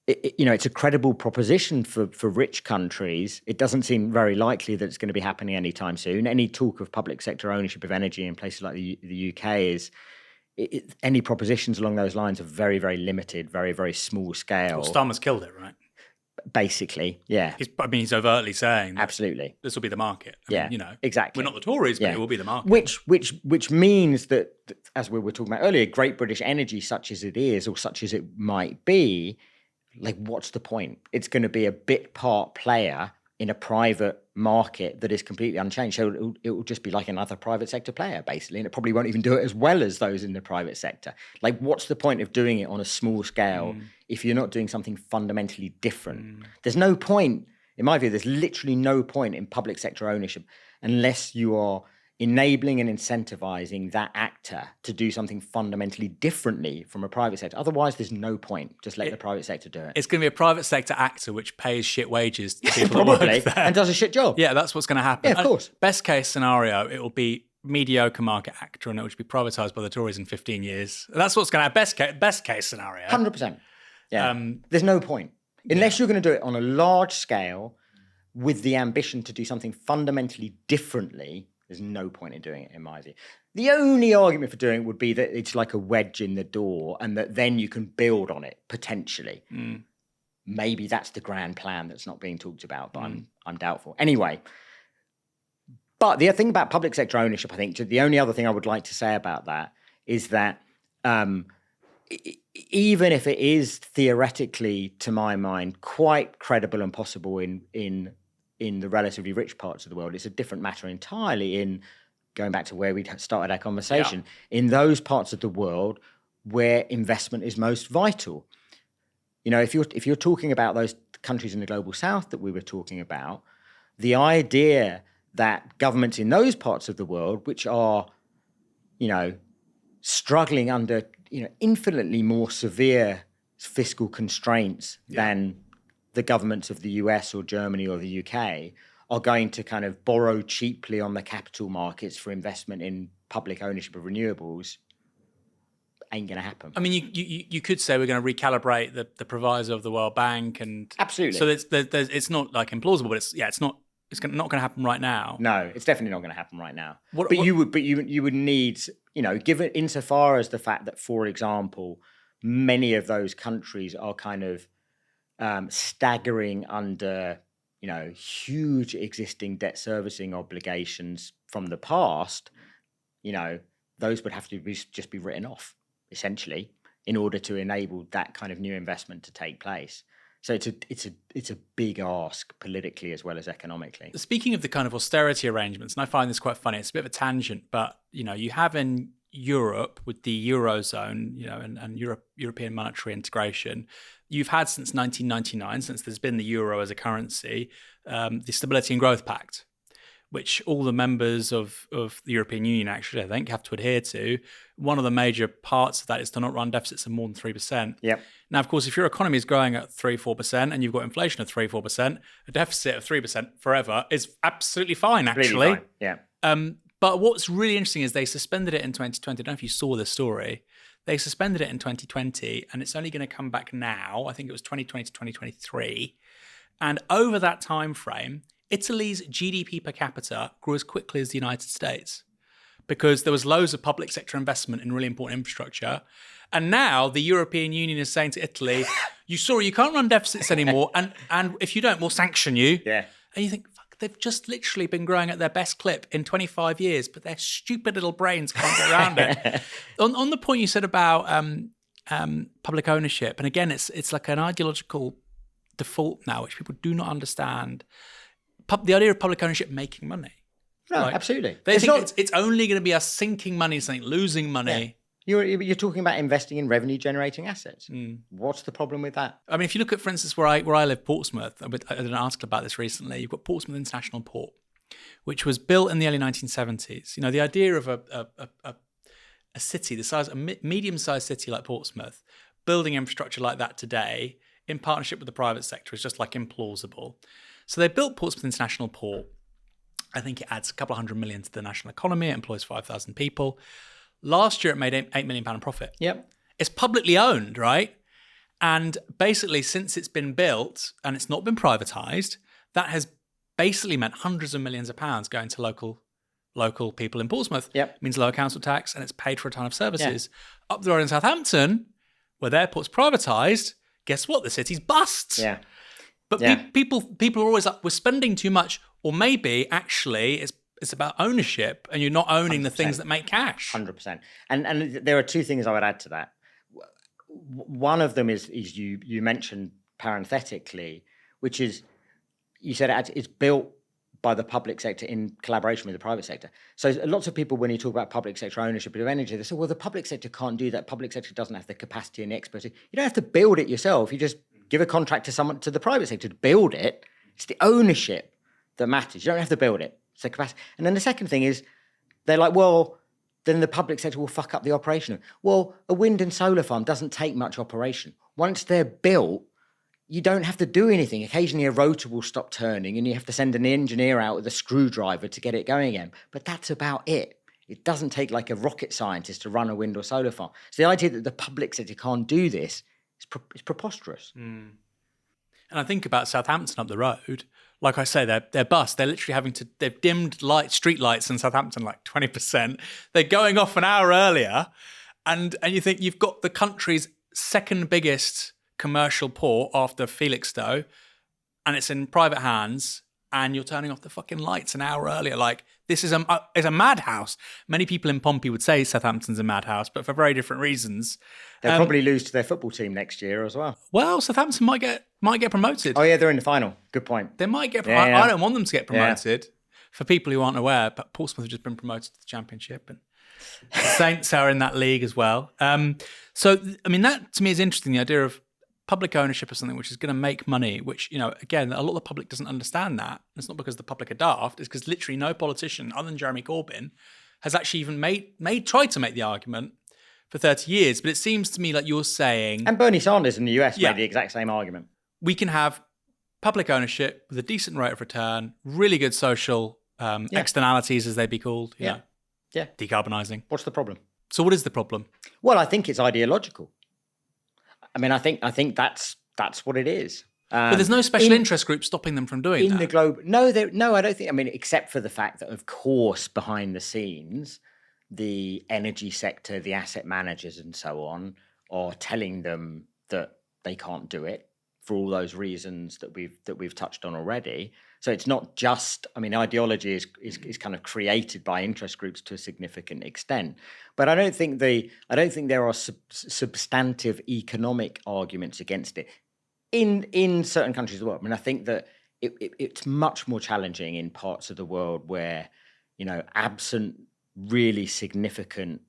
it's a credible proposition for rich countries, it doesn't seem very likely that it's going to be happening anytime soon. Any talk of public sector ownership of energy in places like the UK is any propositions along those lines are very, very limited, very, very small scale. Well, Starmer's killed it, right? Basically, yeah. He's overtly saying that absolutely this will be the market. I mean, exactly. We're not the Tories, but it will be the market. Which means that, as we were talking about earlier, Great British Energy, such as it is, or such as it might be, like, what's the point? It's going to be a bit part player in a private market that is completely unchanged. So it will just be like another private sector player, basically, and it probably won't even do it as well as those in the private sector. Like, what's the point of doing it on a small scale if you're not doing something fundamentally different? There's no point, in my view, there's literally no point in public sector ownership unless you are enabling and incentivizing that actor to do something fundamentally differently from a private sector. Otherwise, there's no point. Just let the private sector do it. It's going to be a private sector actor which pays shit wages to people that work there. And does a shit job. Yeah, that's what's going to happen. Yeah, of course. Best case scenario, it will be mediocre market actor and it will be privatised by the Tories in 15 years. That's what's going to happen. Best case scenario. 100%. Yeah. There's no point. Unless you're going to do it on a large scale with the ambition to do something fundamentally differently, there's no point in doing it, in my view. The only argument for doing it would be that it's like a wedge in the door and that then you can build on it, potentially. Maybe that's the grand plan that's not being talked about, but I'm doubtful. Anyway, but the thing about public sector ownership, I think, the only other thing I would like to say about that is that even if it is theoretically, to my mind, quite credible and possible in the relatively rich parts of the world, it's a different matter entirely in, going back to where we started our conversation, in those parts of the world where investment is most vital. You know, if you're talking about those countries in the global south that we were talking about, the idea that governments in those parts of the world, which are, struggling under, infinitely more severe fiscal constraints than the governments of the US or Germany or the UK, are going to kind of borrow cheaply on the capital markets for investment in public ownership of renewables, ain't going to happen. I mean, you could say we're going to recalibrate the proviso of the World Bank, and absolutely. So it's not like implausible, but it's not going to happen right now. No, it's definitely not going to happen right now. You would need, given insofar as the fact that, for example, many of those countries are kind of staggering under, huge existing debt servicing obligations from the past, those would have to just be written off, essentially, in order to enable that kind of new investment to take place. So it's a big ask politically as well as economically. Speaking of the kind of austerity arrangements, and I find this quite funny, it's a bit of a tangent, but you have in Europe with the Eurozone, and European monetary integration, you've had since 1999, since there's been the euro as a currency, the Stability and Growth Pact, which all the members of the European Union actually, I think, have to adhere to. One of the major parts of that is to not run deficits of more than 3%. Yep. Now, of course, if your economy is growing at 3-4% and you've got inflation of 3-4%, a deficit of 3% forever is absolutely fine, actually. Really fine. Yeah. But what's really interesting is they suspended it in 2020. I don't know if you saw this story. They suspended it in 2020, and it's only going to come back now. I think it was 2020 to 2023. And over that time frame, Italy's GDP per capita grew as quickly as the United States because there was loads of public sector investment in really important infrastructure. And now the European Union is saying to Italy, you can't run deficits anymore. And if you don't, we'll sanction you. Yeah. And you think, fuck, they've just literally been growing at their best clip in 25 years, but their stupid little brains can't get around it. On the point you said about public ownership, and again, it's like an ideological default now, which people do not understand. The idea of public ownership making money. No, absolutely. They think it's only going to be us sinking money, something losing money. Yeah. You're talking about investing in revenue-generating assets. What's the problem with that? I mean, if you look at, for instance, where I live, Portsmouth, I did an article about this recently. You've got Portsmouth International Port, which was built in the early 1970s. The idea of a city, a medium-sized city like Portsmouth, building infrastructure like that today in partnership with the private sector is just like implausible. So they built Portsmouth International Port. I think it adds a couple of $100 million to the national economy. It employs 5,000 people. Last year, it made £8 million in profit. Yep. It's publicly owned, right? And basically, since it's been built and it's not been privatised, that has basically meant hundreds of millions of pounds going to local people in Portsmouth. Yep. It means lower council tax, and it's paid for a ton of services. Yeah. Up the road in Southampton, where the airport's privatised, guess what? The city's busts. Yeah. But people are always like, we're spending too much, or maybe actually it's about ownership, and you're not owning 100%. The things that make cash. 100%. And there are two things I would add to that. One of them is you mentioned parenthetically, which is, you said it's built by the public sector in collaboration with the private sector. So lots of people, when you talk about public sector ownership of energy, they say, well, the public sector can't do that. Public sector doesn't have the capacity and the expertise. You don't have to build it yourself. You just give a contract to the private sector to build it. It's the ownership that matters. You don't have to build it. It's the capacity. And then the second thing is, they're like, well, then the public sector will fuck up the operation. Well, a wind and solar farm doesn't take much operation. Once they're built, you don't have to do anything. Occasionally a rotor will stop turning and you have to send an engineer out with a screwdriver to get it going again. But that's about it. It doesn't take like a rocket scientist to run a wind or solar farm. So the idea that the public sector can't do this is preposterous. Mm. And I think about Southampton up the road. Like I say, they're bust. They're literally they've dimmed street lights in Southampton like 20%. They're going off an hour earlier. And you think you've got the country's second biggest commercial port after Felixstowe, and it's in private hands, and you're turning off the fucking lights an hour earlier. Like, this is a madhouse. Many people in Pompey would say Southampton's a madhouse, but for very different reasons. They'll probably lose to their football team next year as well. Well, Southampton might get promoted. Oh yeah, they're in the final. Good point. They might get promoted. I don't want them to get promoted. Yeah. For people who aren't aware, but Portsmouth have just been promoted to the Championship, and the Saints are in that league as well. So, I mean, that to me is interesting, the idea of public ownership of something which is going to make money, which, again, a lot of the public doesn't understand that. It's not because the public are daft. It's because literally no politician other than Jeremy Corbyn has actually even tried to make the argument for 30 years. But it seems to me like you're saying... And Bernie Sanders in the US made the exact same argument. We can have public ownership with a decent rate of return, really good social externalities, as they'd be called. Yeah. Decarbonising. What's the problem? So what is the problem? Well, I think it's ideological. I mean, I think that's what it is. But there's no special interest group stopping them from doing that. In the globe, no, I don't think. I mean, except for the fact that, of course, behind the scenes, the energy sector, the asset managers, and so on, are telling them that they can't do it for all those reasons that we've touched on already. So it's not just. I mean, ideology is kind of created by interest groups to a significant extent. But I don't think there are substantive economic arguments against it in certain countries of the world. I mean, I think that it's much more challenging in parts of the world where, absent really significant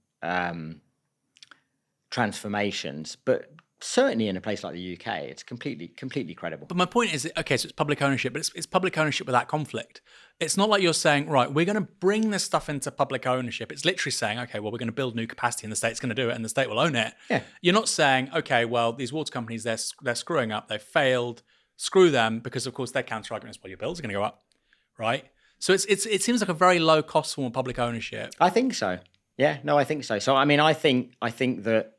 transformations, but certainly in a place like the UK, it's completely credible. But my point is, okay, so it's public ownership, but it's public ownership without conflict. It's not like you're saying, right, we're going to bring this stuff into public ownership. It's literally saying, okay, well, we're going to build new capacity and the state's going to do it and the state will own it. Yeah. You're not saying, okay, well, these water companies, they're screwing up, they failed, screw them, because of course their counter argument is, well, your bills are going to go up, right? So it seems like a very low cost form of public ownership. I think so. Yeah, no, I think so. So I mean, I think that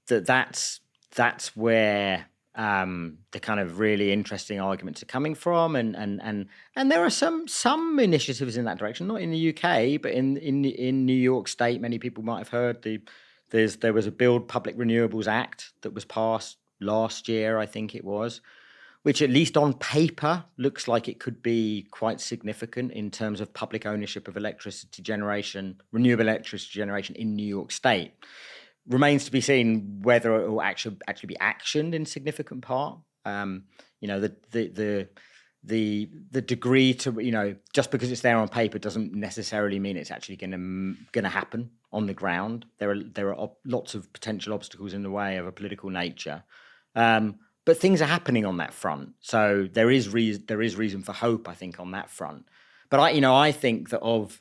that's where the kind of really interesting arguments are coming from, and there are some initiatives in that direction, not in the UK, but in New York State. Many people might have heard there was a Build Public Renewables Act that was passed last year, I think it was, which at least on paper looks like it could be quite significant in terms of public ownership of electricity generation, renewable electricity generation in New York State. Remains to be seen whether it will actually be actioned in significant part. The degree to, just because it's there on paper doesn't necessarily mean it's actually going to happen on the ground. There are lots of potential obstacles in the way of a political nature, but things are happening on that front. So there is reason for hope, I think, on that front. But I think that of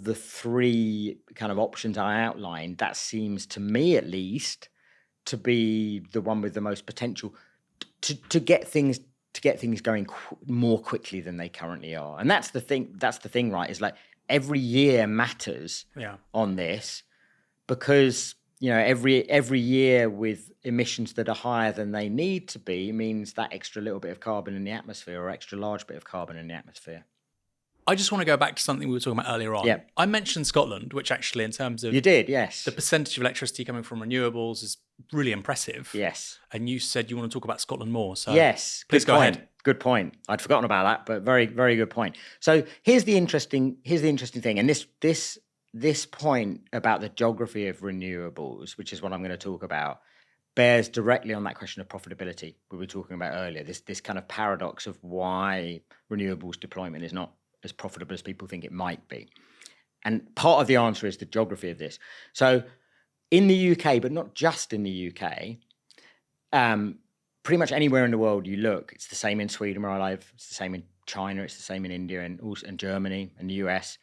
the three kind of options I outlined, that seems to me at least to be the one with the most potential to get things going more quickly than they currently are. And that's the thing, right? Is like every year matters on this, because every year with emissions that are higher than they need to be means that extra little bit of carbon in the atmosphere, or extra large bit of carbon in the atmosphere. I just want to go back to something we were talking about earlier on. Yeah. I mentioned Scotland, which actually, in terms of you did, yes, the percentage of electricity coming from renewables is really impressive. Yes. And you said you want to talk about Scotland more. So yes, please go ahead. Good point. I'd forgotten about that, but very, very good point. So here's the interesting thing, and this point about the geography of renewables, which is what I'm going to talk about, bears directly on that question of profitability we were talking about earlier. This kind of paradox of why renewables deployment is not as profitable as people think it might be. And part of the answer is the geography of this. So in the UK, but not just in the UK, pretty much anywhere in the world you look, it's the same in Sweden where I live, it's the same in China, it's the same in India and also in Germany and the US.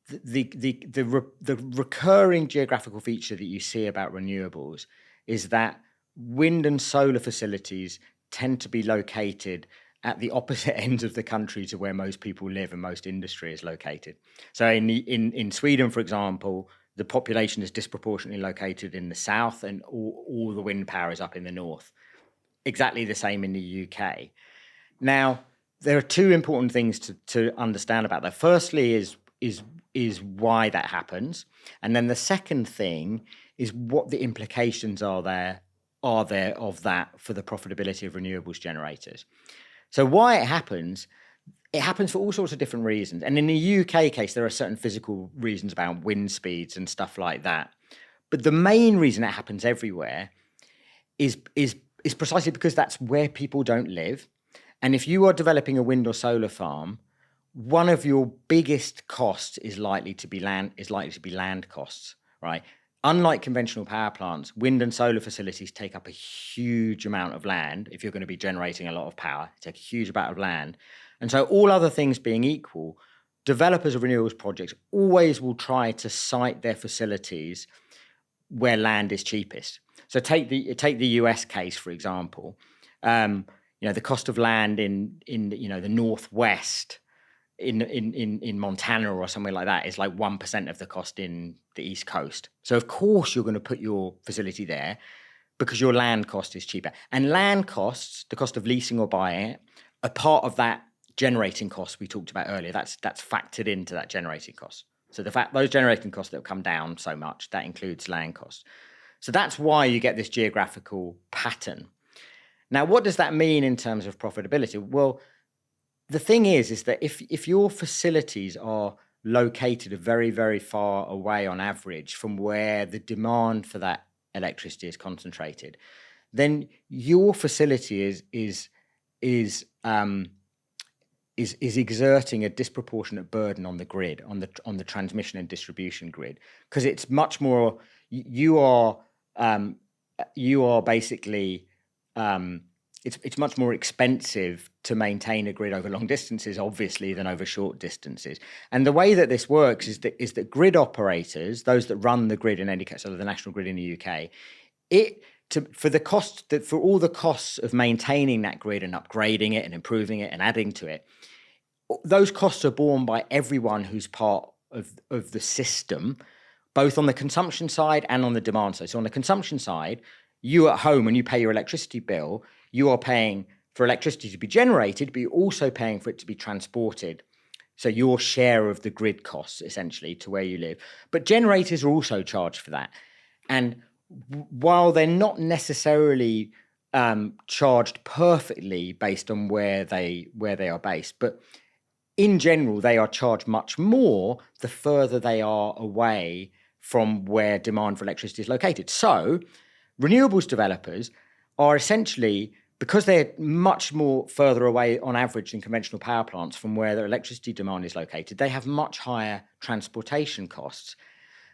The recurring geographical feature that you see about renewables is that wind and solar facilities tend to be located at the opposite ends of the country to where most people live and most industry is located. So in Sweden, for example, the population is disproportionately located in the south, and all the wind power is up in the north. Exactly the same in the UK. Now, there are two important things to understand about that. Firstly is why that happens, and then the second thing is what the implications are there of that for the profitability of renewables generators. So why it happens for all sorts of different reasons. And in the UK case, there are certain physical reasons about wind speeds and stuff like that. But the main reason it happens everywhere is precisely because that's where people don't live. And if you are developing a wind or solar farm, one of your biggest costs is likely to be land costs, right? Unlike conventional power plants, wind and solar facilities take up a huge amount of land. If you're going to be generating a lot of power, take a huge amount of land. And so all other things being equal, developers of renewables projects always will try to site their facilities where land is cheapest. So take the US case, for example. The cost of land in the Northwest in Montana or somewhere like that is like 1% of the cost in the East Coast. So of course you're going to put your facility there because your land cost is cheaper. And land costs, the cost of leasing or buying it, are part of that generating cost we talked about earlier. That's factored into that generating cost. So the fact those generating costs that have come down so much, that includes land costs. So that's why you get this geographical pattern. Now, what does that mean in terms of profitability? Well, the thing is that if your facilities are located very, very far away on average from where the demand for that electricity is concentrated, then your facility is exerting a disproportionate burden on the grid, on the transmission and distribution grid, because it's much more. You are basically. It's much more expensive to maintain a grid over long distances, obviously, than over short distances. And the way that this works is that grid operators, those that run the grid in any case, so the national grid in the UK, for all the costs of maintaining that grid and upgrading it and improving it and adding to it, those costs are borne by everyone who's part of the system, both on the consumption side and on the demand side. So on the consumption side, you at home, when you pay your electricity bill, you are paying for electricity to be generated, but you're also paying for it to be transported. So your share of the grid costs, essentially, to where you live. But generators are also charged for that. And while they're not necessarily charged perfectly based on where they are based, but in general, they are charged much more the further they are away from where demand for electricity is located. So renewables developers are essentially, because they're much more further away on average than conventional power plants from where their electricity demand is located, they have much higher transportation costs.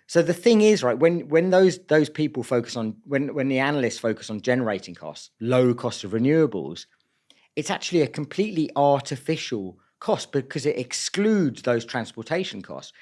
So the thing is, right, when those people focus on, when the analysts focus on generating costs, low cost of renewables, it's actually a completely artificial cost because it excludes those transportation costs.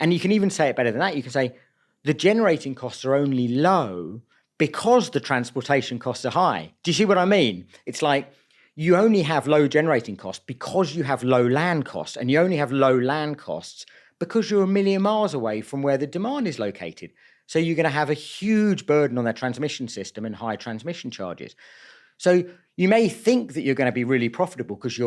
And you can even say it better than that. You can say the generating costs are only low because the transportation costs are high. Do you see what I mean? It's like you only have low generating costs because you have low land costs, and you only have low land costs because you're a million miles away from where the demand is located. So you're going to have a huge burden on their transmission system and high transmission charges. So you may think that you're going to be really profitable because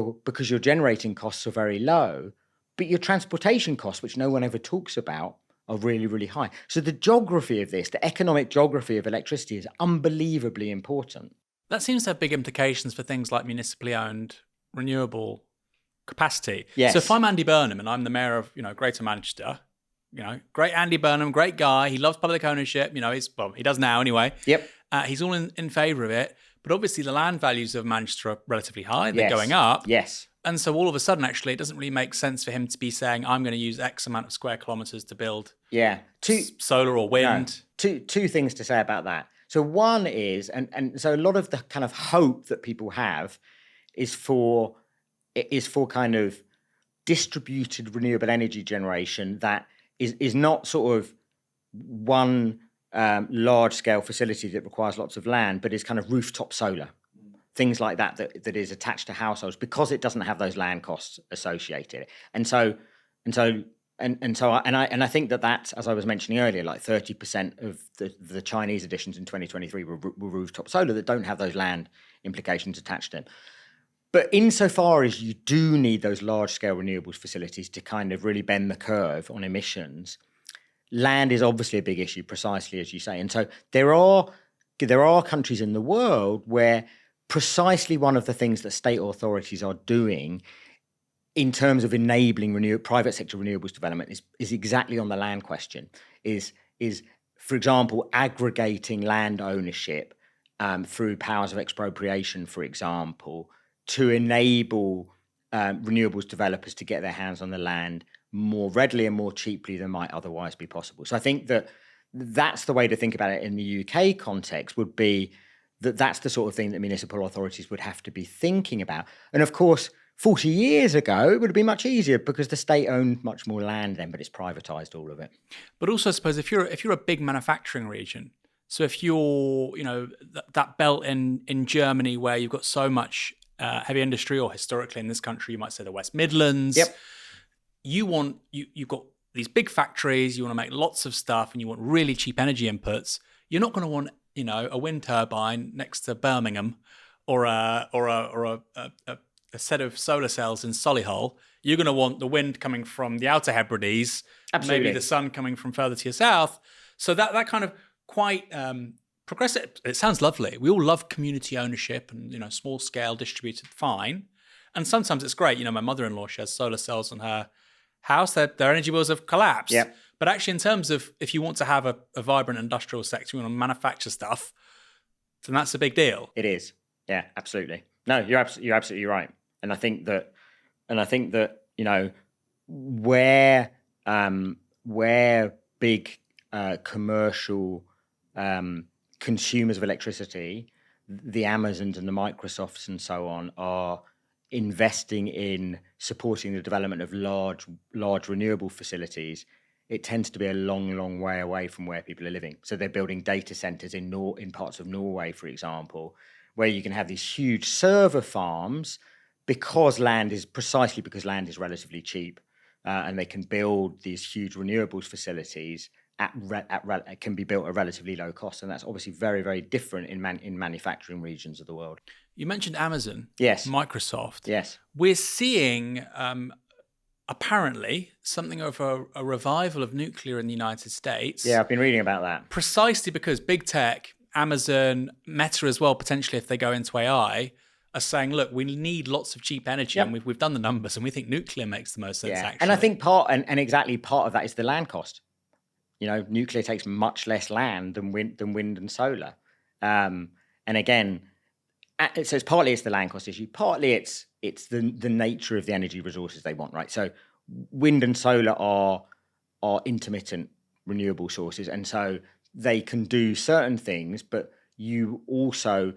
your generating costs are very low, but your transportation costs, which no one ever talks about, are really, really high. So the geography of this, the economic geography of electricity, is unbelievably important. That seems to have big implications for things like municipally owned renewable capacity. Yes. So if I'm Andy Burnham and I'm the mayor of, Greater Manchester, great Andy Burnham, great guy. He loves public ownership. He does now anyway. Yep. He's all in favour of it. But obviously the land values of Manchester are relatively high. They're going up. Yes. And so all of a sudden, actually, it doesn't really make sense for him to be saying, I'm going to use X amount of square kilometres to build solar or wind. No. Two things to say about that. So one is, and so a lot of the kind of hope that people have is for kind of distributed renewable energy generation that is not sort of one large scale facility that requires lots of land, but is kind of rooftop solar, things like that is attached to households because it doesn't have those land costs associated. And I think that, as I was mentioning earlier, like 30% of the Chinese additions in 2023 were rooftop solar that don't have those land implications attached to them. But insofar as you do need those large-scale renewables facilities to kind of really bend the curve on emissions, land is obviously a big issue, precisely as you say. And so there are countries in the world where precisely one of the things that state authorities are doing in terms of enabling private sector renewables development is exactly on the land question, is for example, aggregating land ownership through powers of expropriation, for example, to enable renewables developers to get their hands on the land more readily and more cheaply than might otherwise be possible. So I think that's the way to think about it in the UK context, would be that's the sort of thing that municipal authorities would have to be thinking about. And of course, 40 years ago, it would have been much easier because the state owned much more land then, but it's privatised all of it. But also, I suppose, if you're a big manufacturing region, so if you're, that belt in Germany where you've got so much heavy industry, or historically in this country, you might say the West Midlands. Yep. You've got these big factories, you want to make lots of stuff and you want really cheap energy inputs. You're not going to want, a wind turbine next to Birmingham or a set of solar cells in Solihull. You're going to want the wind coming from the Outer Hebrides, Absolutely. Maybe the sun coming from further to your south. So that kind of quite progressive. It sounds lovely. We all love community ownership and, small scale distributed, fine. And sometimes it's great. My mother-in-law, she has solar cells on her house. Their energy bills have collapsed. Yep. But actually, in terms of if you want to have a vibrant industrial sector, you want to manufacture stuff, then that's a big deal. It is. Yeah, absolutely. No, you're absolutely right. And I think that where big commercial consumers of electricity, the Amazons and the Microsofts and so on, are investing in supporting the development of large renewable facilities, it tends to be a long way away from where people are living. So they're building data centers in parts of Norway, for example, where you can have these huge server farms because land is relatively cheap, and they can build these huge renewables facilities can be built at relatively low cost, and that's obviously very, very different in manufacturing regions of the world. You mentioned Amazon, yes, Microsoft, yes. We're seeing apparently something of a revival of nuclear in the United States. Yeah, I've been reading about that. Precisely because big tech, Amazon, Meta as well, potentially if they go into AI, are saying, look, we need lots of cheap energy, yep. and we've done the numbers, and we think nuclear makes the most sense. Yeah. Actually, and I think part of that is the land cost. Nuclear takes much less land than wind and solar. And again, so it's the land cost issue. Partly it's the nature of the energy resources they want, right? So wind and solar are intermittent renewable sources, and so they can do certain things. But you also,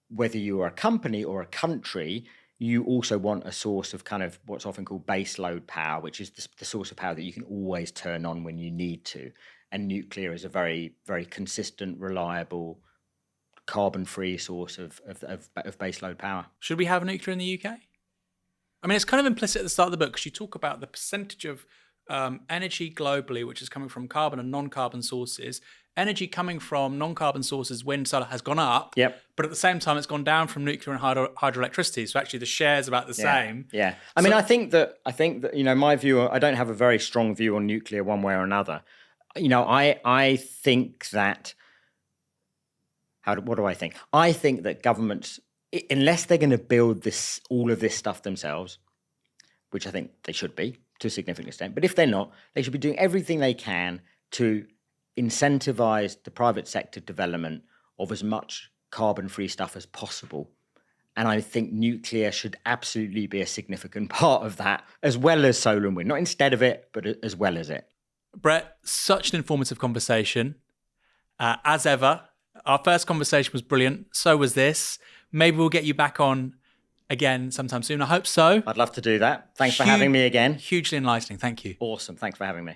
whether you are a company or a country, you also want a source of kind of what's often called base load power, which is the source of power that you can always turn on when you need to. And nuclear is a very, very consistent, reliable carbon-free source of baseload power. Should we have nuclear in the UK? I mean, it's kind of implicit at the start of the book because you talk about the percentage of energy globally, which is coming from carbon and non-carbon sources. Energy coming from non-carbon sources, wind, solar, has gone up. Yep. But at the same time, it's gone down from nuclear and hydroelectricity. So actually, the share's about the same. Yeah. I mean, I think that my view. I don't have a very strong view on nuclear one way or another. I think that. What do I think? I think that governments, unless they're going to build all of this stuff themselves, which I think they should be to a significant extent, but if they're not, they should be doing everything they can to incentivize the private sector development of as much carbon-free stuff as possible. And I think nuclear should absolutely be a significant part of that, as well as solar and wind. Not instead of it, but as well as it. Brett, such an informative conversation. As ever, our first conversation was brilliant. So was this. Maybe we'll get you back on again sometime soon. I hope so. I'd love to do that. Thanks for having me again. Hugely enlightening. Thank you. Awesome. Thanks for having me.